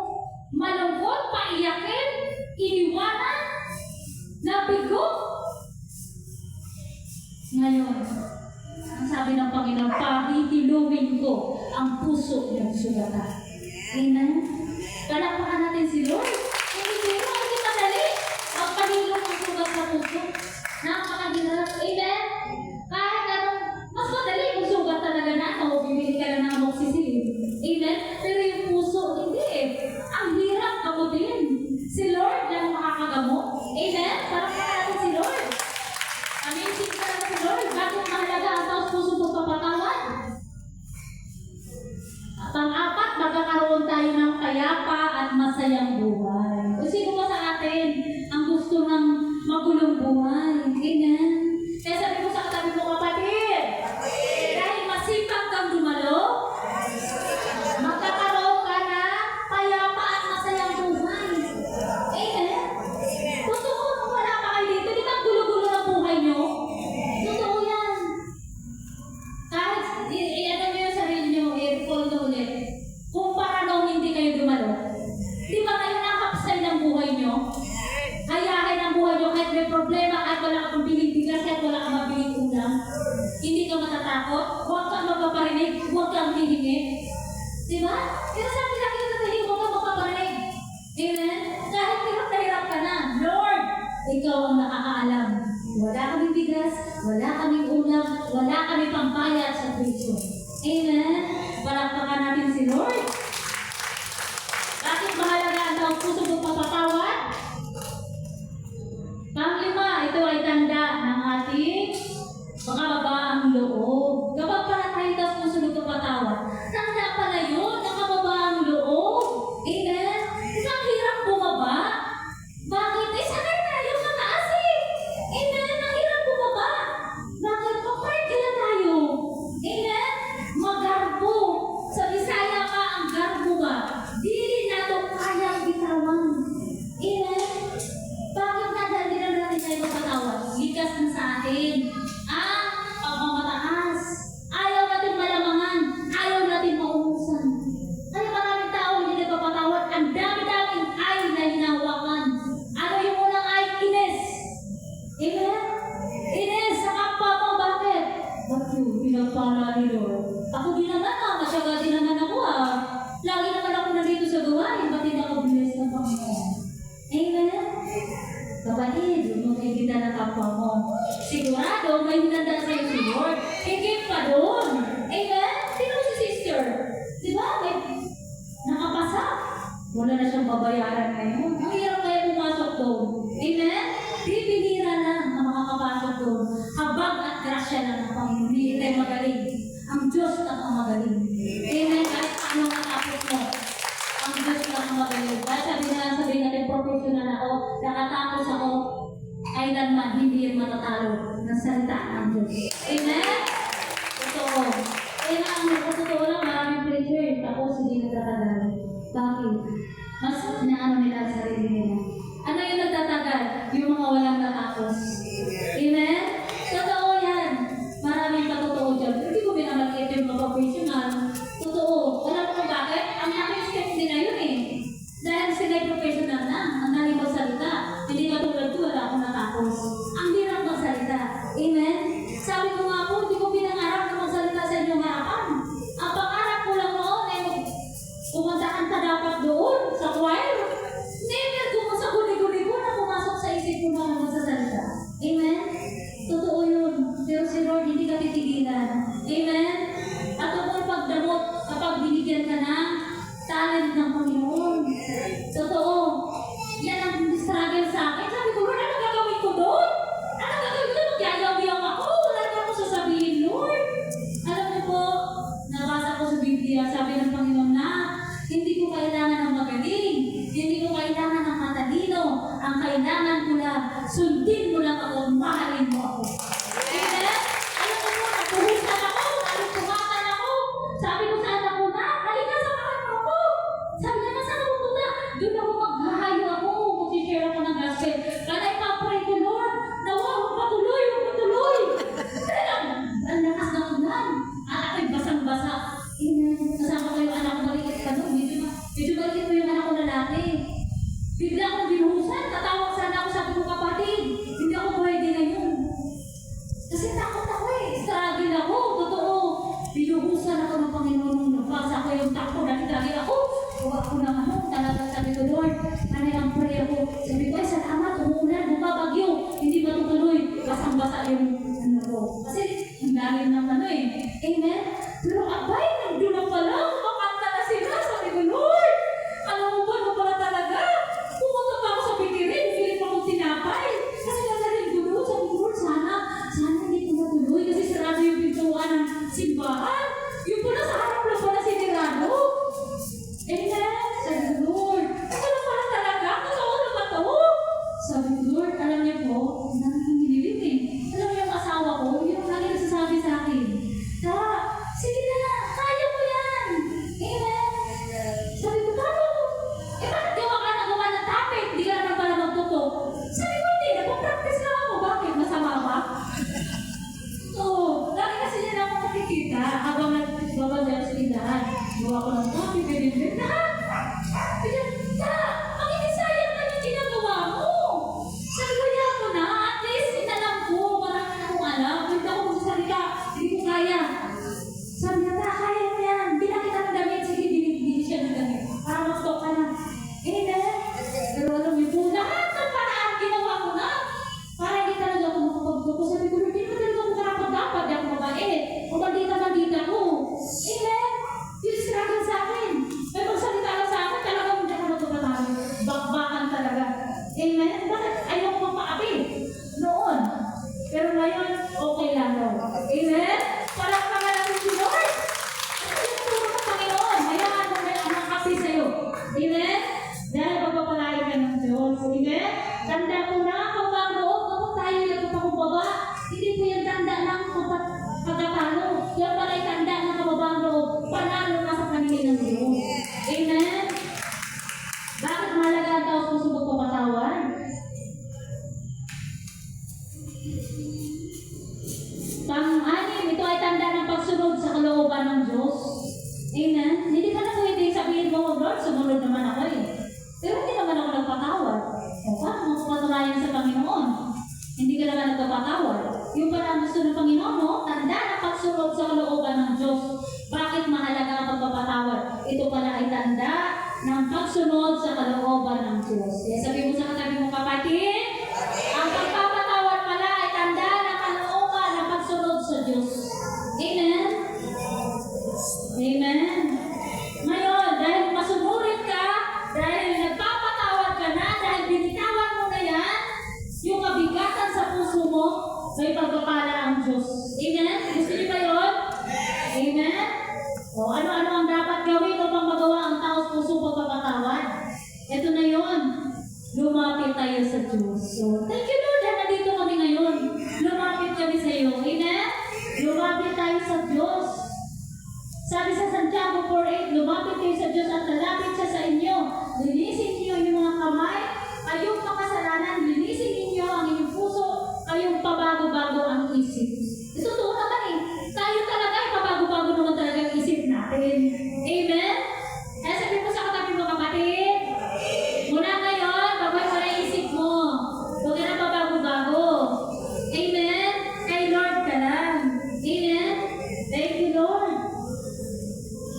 malungkot, paiyakin, iniwanan, nabigo. Ngayon, ang sabi ng Panginoon, pahihilungin ko ang puso ng sugatan. Amen? Palakpakan natin si Lord. masayang buhay. O sino ba sa atin ang gusto ng magulong buhay? Amen? Kaya sabi ko sa katabi mo, kapatid, dahil masipag kang dumalo, magkakaroon ka na payapa at masayang buhay. Amen? Totoo, kung wala pa kayo dito, di ba ang gulo-gulo ng buhay nyo? Totoo yan. Kahit, ano nyo yung sarili nyo, i-recall nyo ulit. Kung para nung hindi kayo dumalo, di ba kayo nakapsay ng buhay nyo? Hayahin ang buhay nyo kahit may problema, kahit wala kang biling bigas, kahit wala kang mabiling ulam. Hindi ka matatakot, huwag kang magpaparinig, huwag kang hihingi. Di ba? Pero sabi lang yun sa huwag kang magpaparinig. Amen? Kahit hirap na hirap ka na, Lord, ikaw ang nakakaalam. Wala kaming bigas, wala kaming ulam, wala kaming pambayad sa tuition. Amen? Palakpakan natin si Lord. Bakit mahalaga ang taong puso mo papatawad? Panglima, ito ay tanda ng ating makababaang loob. Kapag para tayo taos puso mo papatawad, tanda pala yun, nakababaang loob. Amen? Isang hirap bumaba. Bakit? Sakay tayo mataas eh. Amen? Ang hirap bumaba. Bakit? Pag-pray lang tayo. Amen? Magarbo. Sa Bisaya ka ang garbo ba? Dili na ito kayang bitawan. Amen? Bakit nadali na natin tayo magpatawad? Likas na sa atin. Ang pagmamataas. Ayaw natin malamangan. Ayaw natin mauusan. Kaya maraming tao hindi nagpapatawad. Ang dami-daming ay na hinahawakan. Ano yung unang ay? Ines. Amen? Ines, sa kapwa mo, bakit? Bakit? Pinagpala ni Lord. Ako din naman masyaga din naman ako Lagi naman ako nandito sa gawain, ba't hindi ako bilis ng Panginoon? Amen? Kapatid, huwag mo kikita ng kapwa mo. Sigurado, may hinanda sa'yo si Lord. Higit pa doon. Amen? Sino si sister? Diba? May nakapasa. Wala na siyang babayaran ngayon. Ang hirap kaya pumasok doon. Amen? Bibihira lang ang makakapasok doon. Habag at grasya lang ng Panginoon. Hindi tayo magaling. Ang Diyos lang ang magaling. Amen? Kahit ano ang tapos mo. Ang Diyos lang ang magaling. Dahil sabihin natin, professional ako, nakatapos ako, kailanman hindi yan matatalo ng salita ng Diyos. Amen? Totoo. Kaya ang totoo lang, maraming preacher, tapos hindi nagtatagal. Bakit? Mas inaano nila ang sarili nila. Ano yung nagtatagal? Yung mga walang natapos. Amen? Totoo yan. Maraming katotoo dyan. Hindi ko binamaliit yung mga professional. Totoo. Alam mo bakit? Ang aking step nila yun eh. Dahil sila professional na. Ang dali magsalita. Hindi ka tulad ko, wala akong natapos. Ang hirap magsalita. Amen? Sabi ko nga po, hindi ko pinangarap na magsalita sa inyong harapan. Ang pangarap ko lang noon ay pumuntahan ka dapat doon sa choir. Never ko sa guli-guli ko na pumasok sa isip ko na magsasalita. Amen? Totoo yun. Pero si Lord, hindi ka titigilan. Amen? At kung pagdamot, kapag binigyan ka ng talent ng Panginoon. Totoo. Yan ang struggle sa akin. Sabi ko, Lord, ano gagawin ko doon? Ano gagawin ko doon? Magyayaw-yaw ako. Wala na ako sasabihin, Lord. Alam mo po, nabasa ko sa Biblia, sabi ng Panginoon na, hindi ko kailangan ng magaling. Hindi ko kailangan ng matalino. Ang kailangan ko lang, sundin mo lang ako, mahalin mo ako. Amen? Alam mo po, napuhusan ako, nalipungatan ako. Sabi ko sa anak ko na, halika sa mahal mo ako. Sabi niya, saan ako pupunta? Doon ako maghahayo ako, mag-share ako ng gospel. Kaya ipapray ko, Lord, nawa, huwag patuloy. Talagang, ang lakas ng ulan. At ako'y basang-basa. Amen. Kasama ko yung anak ko, maliit ka doon. Medyo maliit ko yung anak ko lalaki. Bigla akong binuhusan, tatawag sana ako, sabi ko, kapatid, hindi ako pwede ngayon. Amen? Bakit ayaw ko magpaapi? Noon. Pero ngayon, okay lang daw. Amen? Palakpakan natin si Lord. Kasi tuturo ng Panginoon. Hayaan mo na ang api sa'yo. Amen? Dahil pagpapalain ka ng Diyos. Amen? Tanda ko na, kapag loob, kapag tayo nagpapakumbaba, hindi po yung tanda ng pagkatalo. Yan pala yung tanda ng kababang loob. Panalo na sa paningin ng Diyos. Amen? Bakit mahalaga ang taos puso magpapatawan? Pang-anim, ito ay tanda ng pagsunod sa kalooban ng Diyos. Amen? Hindi ka na pwede sabihin mo, Lord, sumunod naman ako eh. Pero hindi naman ako nagpatawad. O paano mo papatunayan sa Panginoon? Hindi ka naman nagpapatawad. Yung pala ang gusto ng Panginoon mo, tanda ng pagsunod sa kalooban ng Diyos. Bakit mahalaga ang pagpapatawad? Ito pala ay tanda ng pagsunod sa kalooban ng Diyos. Kaya sabi mo sa katabi mo, kapatid, ang pagpapatawad pala ay tanda ng kalooban ng pagsunod sa Diyos. Amen? Amen? Ngayon, dahil masunurin ka, dahil nagpapatawad ka na, dahil binitawan mo na yan, yung kabigatan sa puso mo, may pagpapala ang Diyos. Amen? Gusto niyo ba yun? Amen? O ano-ano ang dapat gawin upang magawa ang taos puso pagpapatawad? Ito na yun. Lumapit tayo sa Diyos. So, thank you Lord na nandito kami ngayon. Lumapit kami sa iyo. Amen? Lumapit tayo sa Diyos. Sabi sa Santiago 4:8, lumapit kayo sa Diyos at lalapit siya sa inyo. Linisin niyo yung mga kamay, kayong makasalanan, linisin ninyo ang inyong puso, kayong pabago-bago ang isip. Ito totoo naman eh. Tayo talaga ay pabago-bago naman talaga ang isip natin. Amen? Kaya sabi mo sa katabi mo, kapatid, mula ngayon, bagoy mo na isip mo. Huwag ka na pabago-bago. Amen? Kay Lord ka lang. Amen? Thank you, Lord.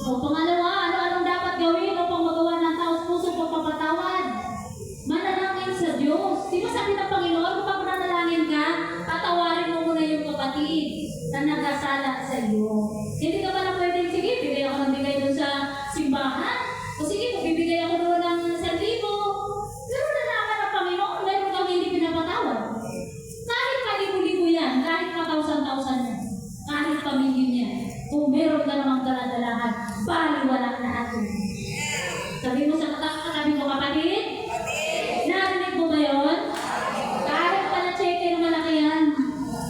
O pangalawa, ano-anong dapat gawin upang magawa ng taos puso pagpapatawad? Manalangin sa Diyos. Di ba sabi ng Panginoon, kapag nanalangin ka, patawarin mo muna yung kapatid na nagasala sa iyo. Hindi ka pala pwedeng, sige, bigay ako ng bigay doon sa simbahan. O sige, magbibigay ako doon ng 1,000. Pero nalaman ng Panginoon, meron kang hindi pinapatawad. Kahit palibo-libo yan, kahit pa-1,000 yan, kahit pamilyon yan, kung meron ka namang daladalahan, baliwala lahat yun. Sabi mo sa katabi mo, kapatid, narinig mo ba yun? Kahit pala cheque na malaki yan.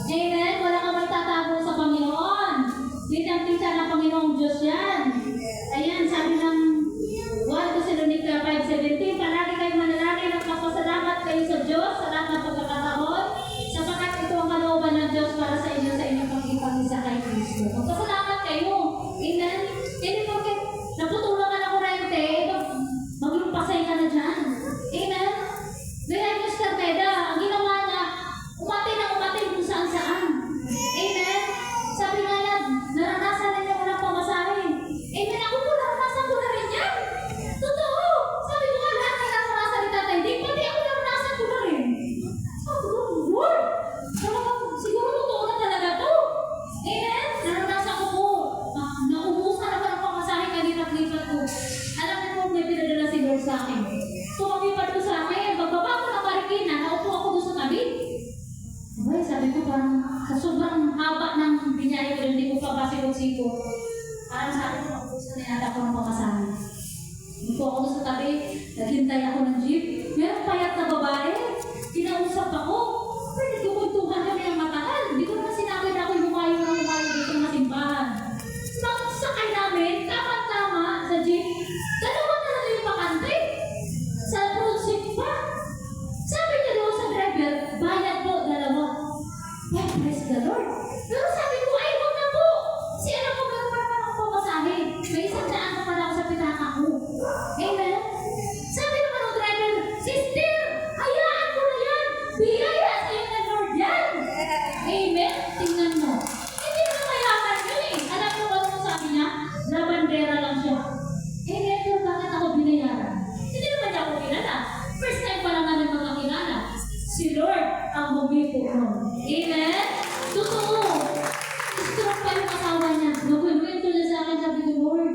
Amen? Wala ka magtatago sa Panginoon. Kitang-kita ng Panginoong Diyos yan. Ayan, sabi ng 1 Thessalonica 5:17, palagi kayong manalangin at magpasalamat kayo sa Diyos sa lahat ng pagkakataon, sapagkat ito ang kalooban ng Diyos para sa inyong pagkipag-isa kay Kristo. Magpasalamat kayo. Amen? Hindi porque naputulan ka ng kurente, maglumpasay ka na dyan. Amen? Gaya yung Starmeda, ang ginawa niya, umatay kung saan-saan. Amen? Sabi nga niya, naranasan na niya walang pamasahe. Amen? Ako po, naranasan ko na rin yan. Totoo. Sabi ko nga, lahat na naranasan ni Tatay Dick, pati ako naranasan ko na rin. Sabi ko, Lord, siguro totoo na talaga to. Amen? Naranasan ko po. Naubusan ako ng pamasahe kanina-lipat ko. Alam niyo po, may pinadala si Lord sa akin. Tumakipat ko sa akin, pagbaba ko ng Marikina, naupo ako doon sa tabi. Okay, sabi ko parang sa sobrang haba ng binyahe ko, hindi ko pa pasikot-sikot. Parang sabi ko, naubusan na yata ako ng pamasahe. Hindi ko ako doon sa tabi, naghintay ako ng jeep. Merong payat na babae, kinausap ako. Pwede ko kuntuhan kami ang matagal. Hindi ko naman sinabi na ako yung humayo dito sa simbahan. Sakay namin, tama-tama sa jeep. Dalawa na lang yung pakante. Sa front seat pa. Sabi niya daw sa driver, bayad po, dalawa. Ay, praise the Lord. Pero sabi ko, ay, huwag na po. Kasi alam ko, meron pa naman ako pamasahe. May 100 pa pala ako sa pitaka ko. Amen? Sabi naman ng driver, sister, hayaan mo na yan. Biyaya sa iyo ng Lord yan. Amen? Tingnan mo. Hindi naman mayaman yun eh. Alam mo ba kung sabi niya? Labandera lang siya. Pero bakit ako binayaran? Hindi naman niya ako kilala. First time pa lang namin magkakilala. Si Lord ang humipo mo. Amen? Totoo. Stroke pa yung asawa niya. Nagkwento niya sa akin, sabi ko, Lord,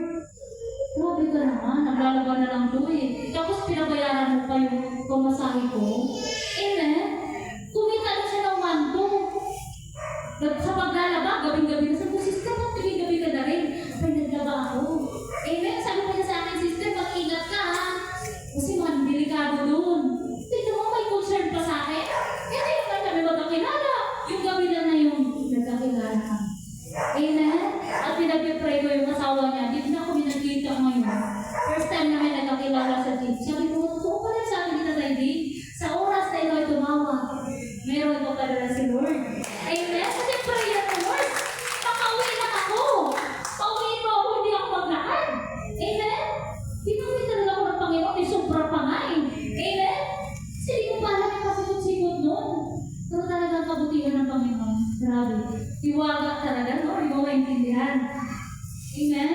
grabe ka naman. Naglalaban na lang to eh. Tapos pinabayaran mo pa yung pamasahe ko. Amen? Kumita na siya ng 1-2. Sa paglalaba, gabing-gabi na. Sabi ko, sister, ba't gabi-gabi ka na rin? Ay, naglaba ako. Amen? Sabi ko niya sa akin, sister, mag-ingat ka ha. Kasi mga delikado doon. Tignan mo, may concern pa sa akin. Kaya naman kami magkakilala. Yung gabi lang na yung nagkakilala ka. Amen? At pinag-pray ko yung asawa niya. Dito na kami nagkita ngayon. First time namin nagkakilala sa church. Sabi ko, totoo pa rin sa akin dito tayo din. Sa oras na ikaw ay tumawag, meron ko pala si Lord. Amen? Kasi prayer ko, Lord. Makauwi lang ako. Pauwiin mo ako, hindi ako maglakad. Amen? Pinuwi talaga ako ng Panginoon. May sobra pa nga eh. Amen? Kasi hindi ko pa alam yung pasikot-sikot nun. Pero talagang kabutihan ng Panginoon. Grabe. Iwaga talaga, no? Hindi mo maintindihan. Amen?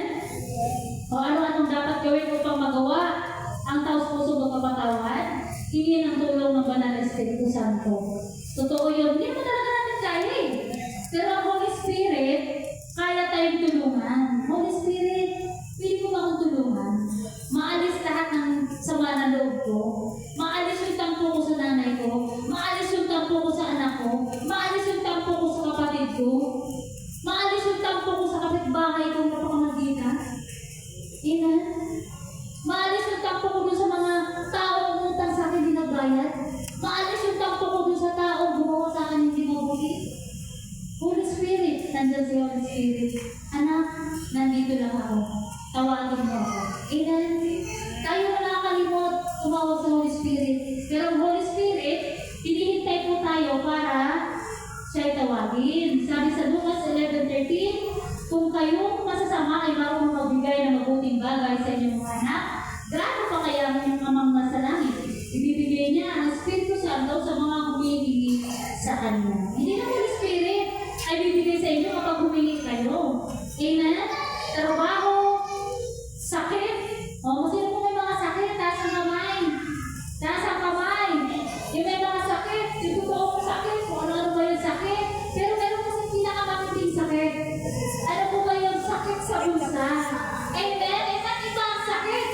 O ano-anong dapat gawin upang magawa ang taos puso magpapatawad? Hingin ang tulong ng Banal na Espiritu Santo. Totoo yun. Hindi mo talaga natin kaya eh. Pero ang Holy Spirit, kaya tayong tulungan. Holy Spirit, pili mo ba akong tulungan? Maalis lahat ng sama ng loob ko. Maalis yung tampo ko sa nanay ko. Maalis yung tampo ko sa anak ko. Maalis yung tampo ko sa kapatid ko. Maalis yung tampo ko sa kapitbahay ko napakamagitan. Amen? Maalis yung tampo ko dun sa mga taong utang sa akin di nagbayad. Maalis yung tampo ko dun sa taong gumawa sa akin hindi mabuti. Holy Spirit, nandyan si Holy Spirit. Anak, nandito lang ako. Tawagin mo ako. Amen? Tayo na nakakalimot tumawag sa Holy Spirit. Pero ang Holy Spirit, hinihintay po tayo para siya'y tawagin. Sabi sa Lucas 11:13, kung kayong masasama ay marunong magbigay ng mabuting bagay sa inyong mga anak, gaano pa kaya ang inyong amang nasa langit? Ibibigay niya ang Espiritu Santo sa mga humihingi sa Kanya. Hindi na Holy Spirit ay bibigay sa inyo kapag humingi kayo. Amen? Trabaho, sakit. O, sino po may mga sakit? Taas ang kamay. Taas ang kamay. Yung may mga sakit, yung totoo kong sakit, kung ano-ano ba yung sakit. Pero meron kasi pinakamatinding sakit. Ano po ba yung sakit sa bulsa? Amen? Iba't iba ang sakit.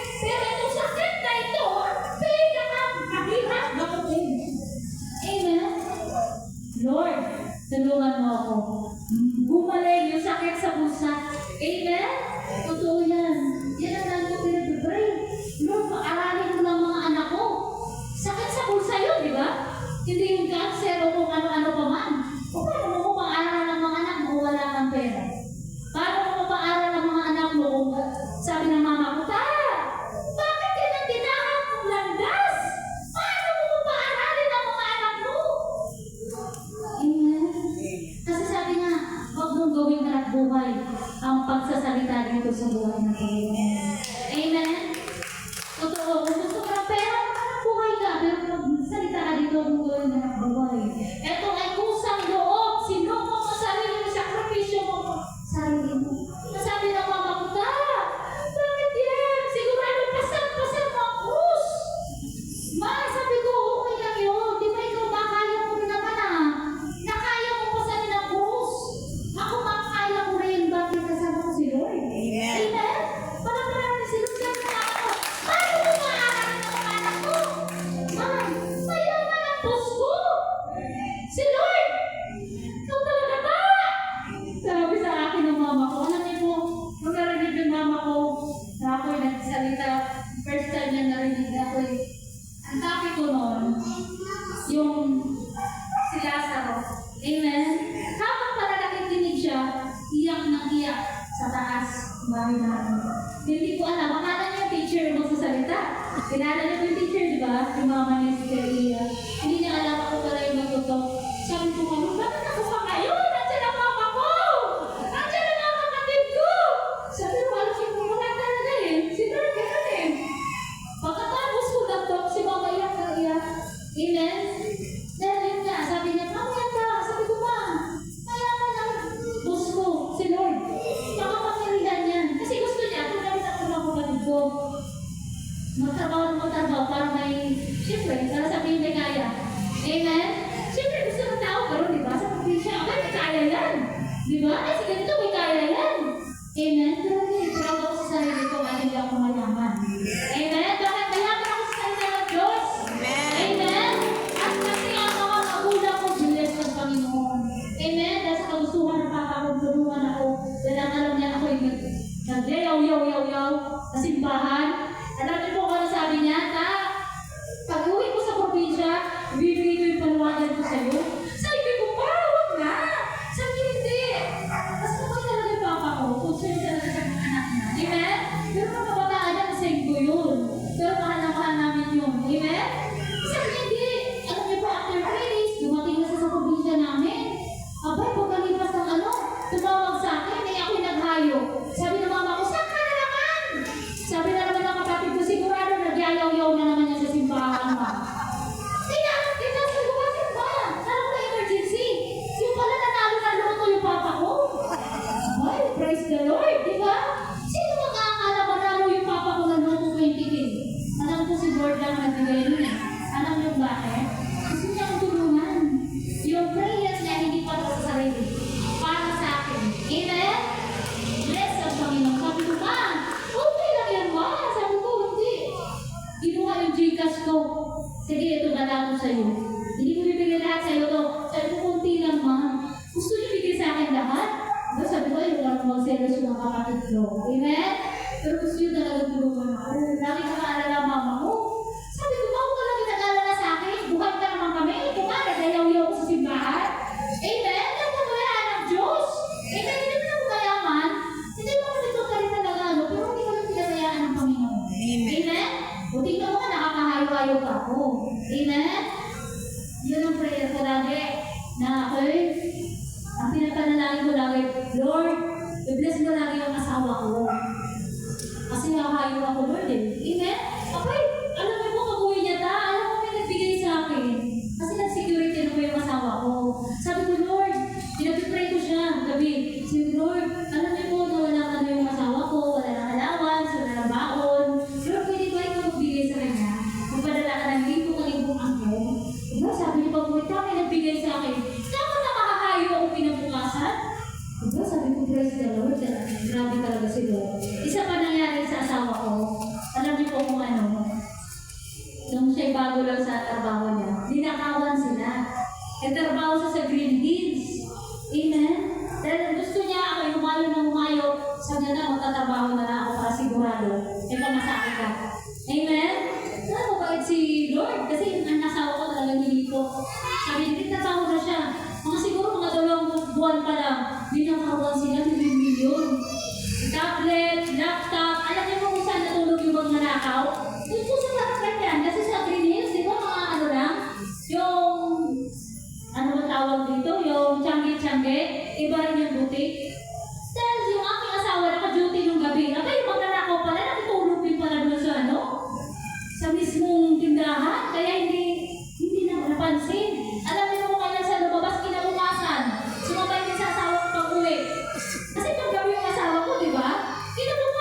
Sige, ito bala ko sa'yo. Hindi ko bibigyan lahat sa'yo to. Sabi ko, konti lang man. Gusto niyo bigyan sa akin lahat? Diba sabi ko, yung lang mag-selos yung mga kapatid ko. Amen? Pero gusto niyo talaga tulungan ako. Lagi ka maalala mama mo. Sabi ko, ako ka lang nag-alala sa akin. Buhay ka naman kami. Ito nga, nagayaw-yaw ko sa simbahan. Amen? Lang mo kaya ng Diyos. Amen? Hindi naman ako mayaman. Hindi mo kasi ito ka rin talaga, ano, pero hindi ko lang pinayaan ng Panginoon. Amen. Amen? O tingnan mo ka, nakakahayo-hayo ka ako. Amen? Yun ang prayer ko lagi. Na ako'y, ang pinapanalangin ko lagi, Lord, i-bless mo lagi ang asawa ko. Kasi nakahayo ako, Lord eh. Amen? Okay, alam mo kabuhay niya ta, alam mo may nagbigay sa akin. Kasi nag-security na po yung asawa ko. Sabi ko, Lord, pinag-pray ko siya gabi. Sabi ko, Lord, alam mo na wala ka na yung asawa ko, wala nang allowance, wala nang baon. Lord, pwede ba ikaw magbigay sa kanya? Magpadala ka ng libo-kalibong angkong. Diba, sabi niyo pa po, may nagbigay sa akin. Dapat na makahayo ako pinabukasan. Diba, sabi ko, praise the Lord. Grabe talaga si Lord. Isa pa nangyari sa asawa ko. Alam niyo po kung ano, nung siya'y bago lang sa trabaho niya, ninakawan sila. Nagtrabaho siya sa Green Hills. Amen? Dahil gusto niya ako, humayo na humayo, sabi na magtatrabaho na lang ako para sigurado. May pamasakit ka. Amen? Alam mo ba si Lord? Kasi ang asawa ko talaga niliko. Sabi niya, nagtrabaho na siya. Mga siguro mga 2 buwan pa lang, ninakawan sila, 3 million. Tablet, laptop, alam niyo kung saan natulog yung mga nakaw? Doon po sa barangay yan, kasi sa Green Hills, di ba mga ano lang? Yung, ano ba tawag dito? Yung tiyangge-tiyangge, iba rin yung butik. Dahil yung aking asawa naka-duty nung gabi, abay yung mga nakaw pala, nakitulog din pala doon sa ano? Sa mismong tindahan, kaya hindi na napansin. Alam niyo kung kailan sa lumabas, kinabukasan. Sumabay din sa asawa ko pag-uwi. Kasi pag gabi yung asawa ko, di ba? Kinabukasan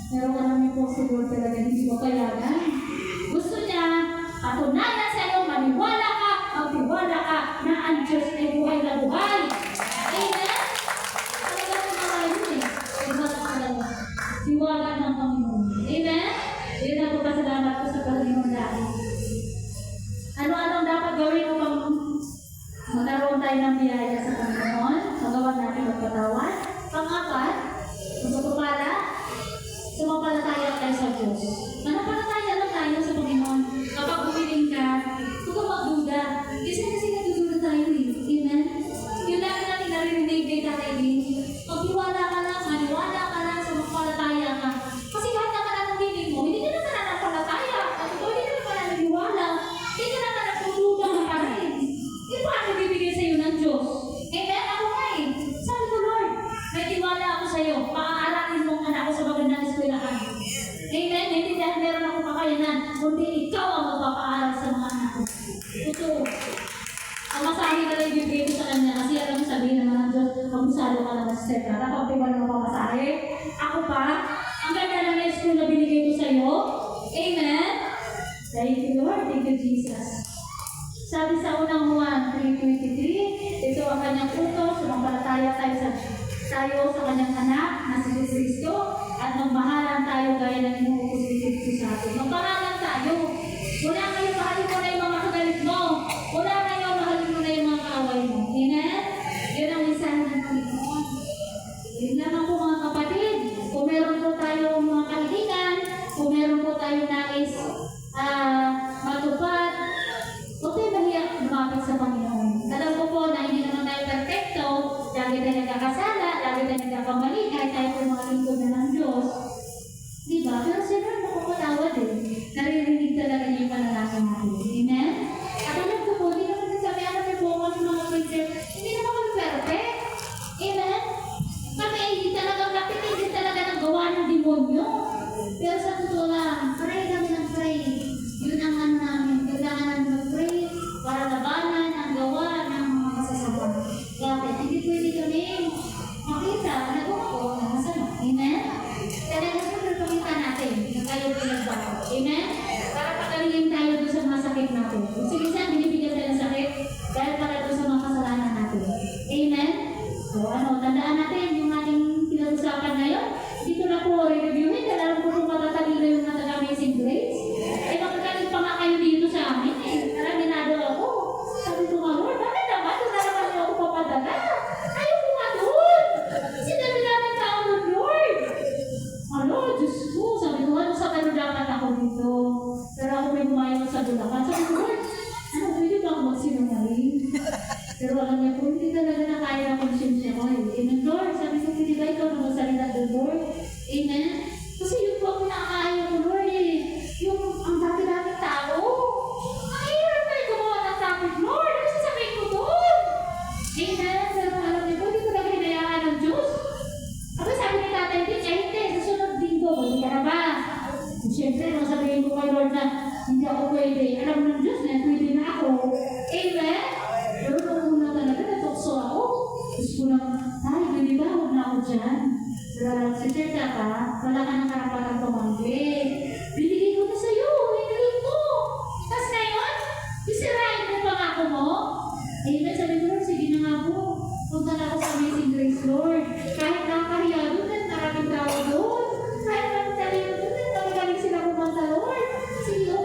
Pero marami po siguro talaga hindi mo payagan. Gusto niya, patunayan sa iyo, maniwala ka, magtiwala ka, na ang Diyos ay buhay na buhay. Amen? Talaga po mga yun eh. Tiwala ka lang. Tiwala ng Panginoon. Amen? Yun ang pasalamat ko sa Panginoon dahil. Ano-anong dapat gawin upang magkaroon tayo ng biyaya sa Panginoon? Magawa natin magpatawan. Pang-apat, magpapala, sumampalataya tayo sa Diyos. Manampalataya lang tayo sa Panginoon. Kapag bumiling ka, huwag kang magduda. Kasi natududa tayo eh. Amen? Yung lagi natin narinig kay Tatay Din, magtiwala ka lang, maniwala ka lang, sumampalataya ka. Kasi kahit naman anong hiling mo, hindi ka naman nanampalataya. At ito, hindi ka naman naniniwala. Hindi ka naman natududa ka pa rin. Hindi pa ako bibigay sa iyo ng Diyos. Amen? Ako nga eh. Sabi ko, Lord, may tiwala ako sa iyo. Paaaralin mong anak ko sa magandang eskwelahan. Amen? Hindi dahil meron akong kakayanan, kundi ikaw ang magpapaaral sa mga anak ko. Totoo. Ang masahe na lang ibibigay ko sa kanya kasi alam mo sabihin naman ng Diyos, magsalo ka naman sa sekta. Tapos ba naman pamasahe? Ako pa, ang ganda na ng school na binigay ko sa iyo. Amen? Thank you, Lord. Thank you, Jesus. Sabi sa unang Juan 3:23, ito ang kanyang utos, sumampalataya tayo sa kanyang anak na si Kristo at magmahalan tayo gaya ng inuutos ni Kristo sa atin. Magmahalan tayo. Wala kayo mahalin mo na yung mga kagalit mo. Wala kayo mahalin mo na yung mga kaaway mo. Amen? Yun ang mensahe ng Panginoon. Yun naman po mga kapatid. Kung meron po tayong mga kahilingan, kung meron po tayong nais matupad, huwag tayo mahiyak lumapit sa Panginoon. Alam ko po na hindi naman tayo perfecto, lagi tayo nagkakasala, lagi tayo nagkakamali, kahit tayo po mga lingkod na ng Diyos. Diba? Pero siyempre nakapatawad eh. Naririnig talaga niya yung panalangin natin. Amen? At alam ko po, hindi naman sabi, alam niyo po, kasi mga princess, hindi naman kami perfect. Amen? Kami hindi talaga kapit, hindi talaga ng gawa ng demonyo. Pero sa totoo lang, pray kami ng pray. Yun ang ano namin, kailangan namin mag-pray para labanan ang gawa ng mga masasama. Bakit? Hindi pwede kami makita na gawa ng masama. Amen? Talaga sa pagpapakita natin na tayo pinagbago. Amen? Para pagalingin tayo doon sa mga sakit natin. Kasi minsan, binibigyan tayo ng sakit dahil para doon sa mga kasalanan natin. Amen? So, tandaan natin yung ating pinag-usapan ngayon. Dito na po re-reviewin. Dahil alam ko kung matatalino yung Amazing Grace. Magkakalit pa nga kayo dito sa amin eh. Karaminado ako. Sabi ko nga, Lord, bakit naman? Doon na naman niyo ako papadala. Ayaw ko nga doon. Sinabi namin tao ng Lord. Diyos ko. Sabi ko, sa kano dapat ako dito? Pero ako may bumayaw sa Bulacan. Sabi ko, Lord, pwede ba ako magsinungaling? Pero alam niya po, hindi talaga na kaya ng konsensya ko eh. Amen, Lord. Sabi ko, hindi ba ikaw na magsalita doon, Lord? Amen? Kasi yun po ako nakakaayaw ko, Lord eh. Yung ang dati-dating tao. Ay, hirap tayo gumawa ng topic, Lord. Ano sasabihin ko doon? Amen? Pero alam niyo po, hindi ko lang hinayaan ng Diyos. Ako sabi ni Tatay Din, hindi, sa sunod linggo, hindi ka na ba? Siyempre, nung sabihin ko kay Lord na hindi ako pwede, alam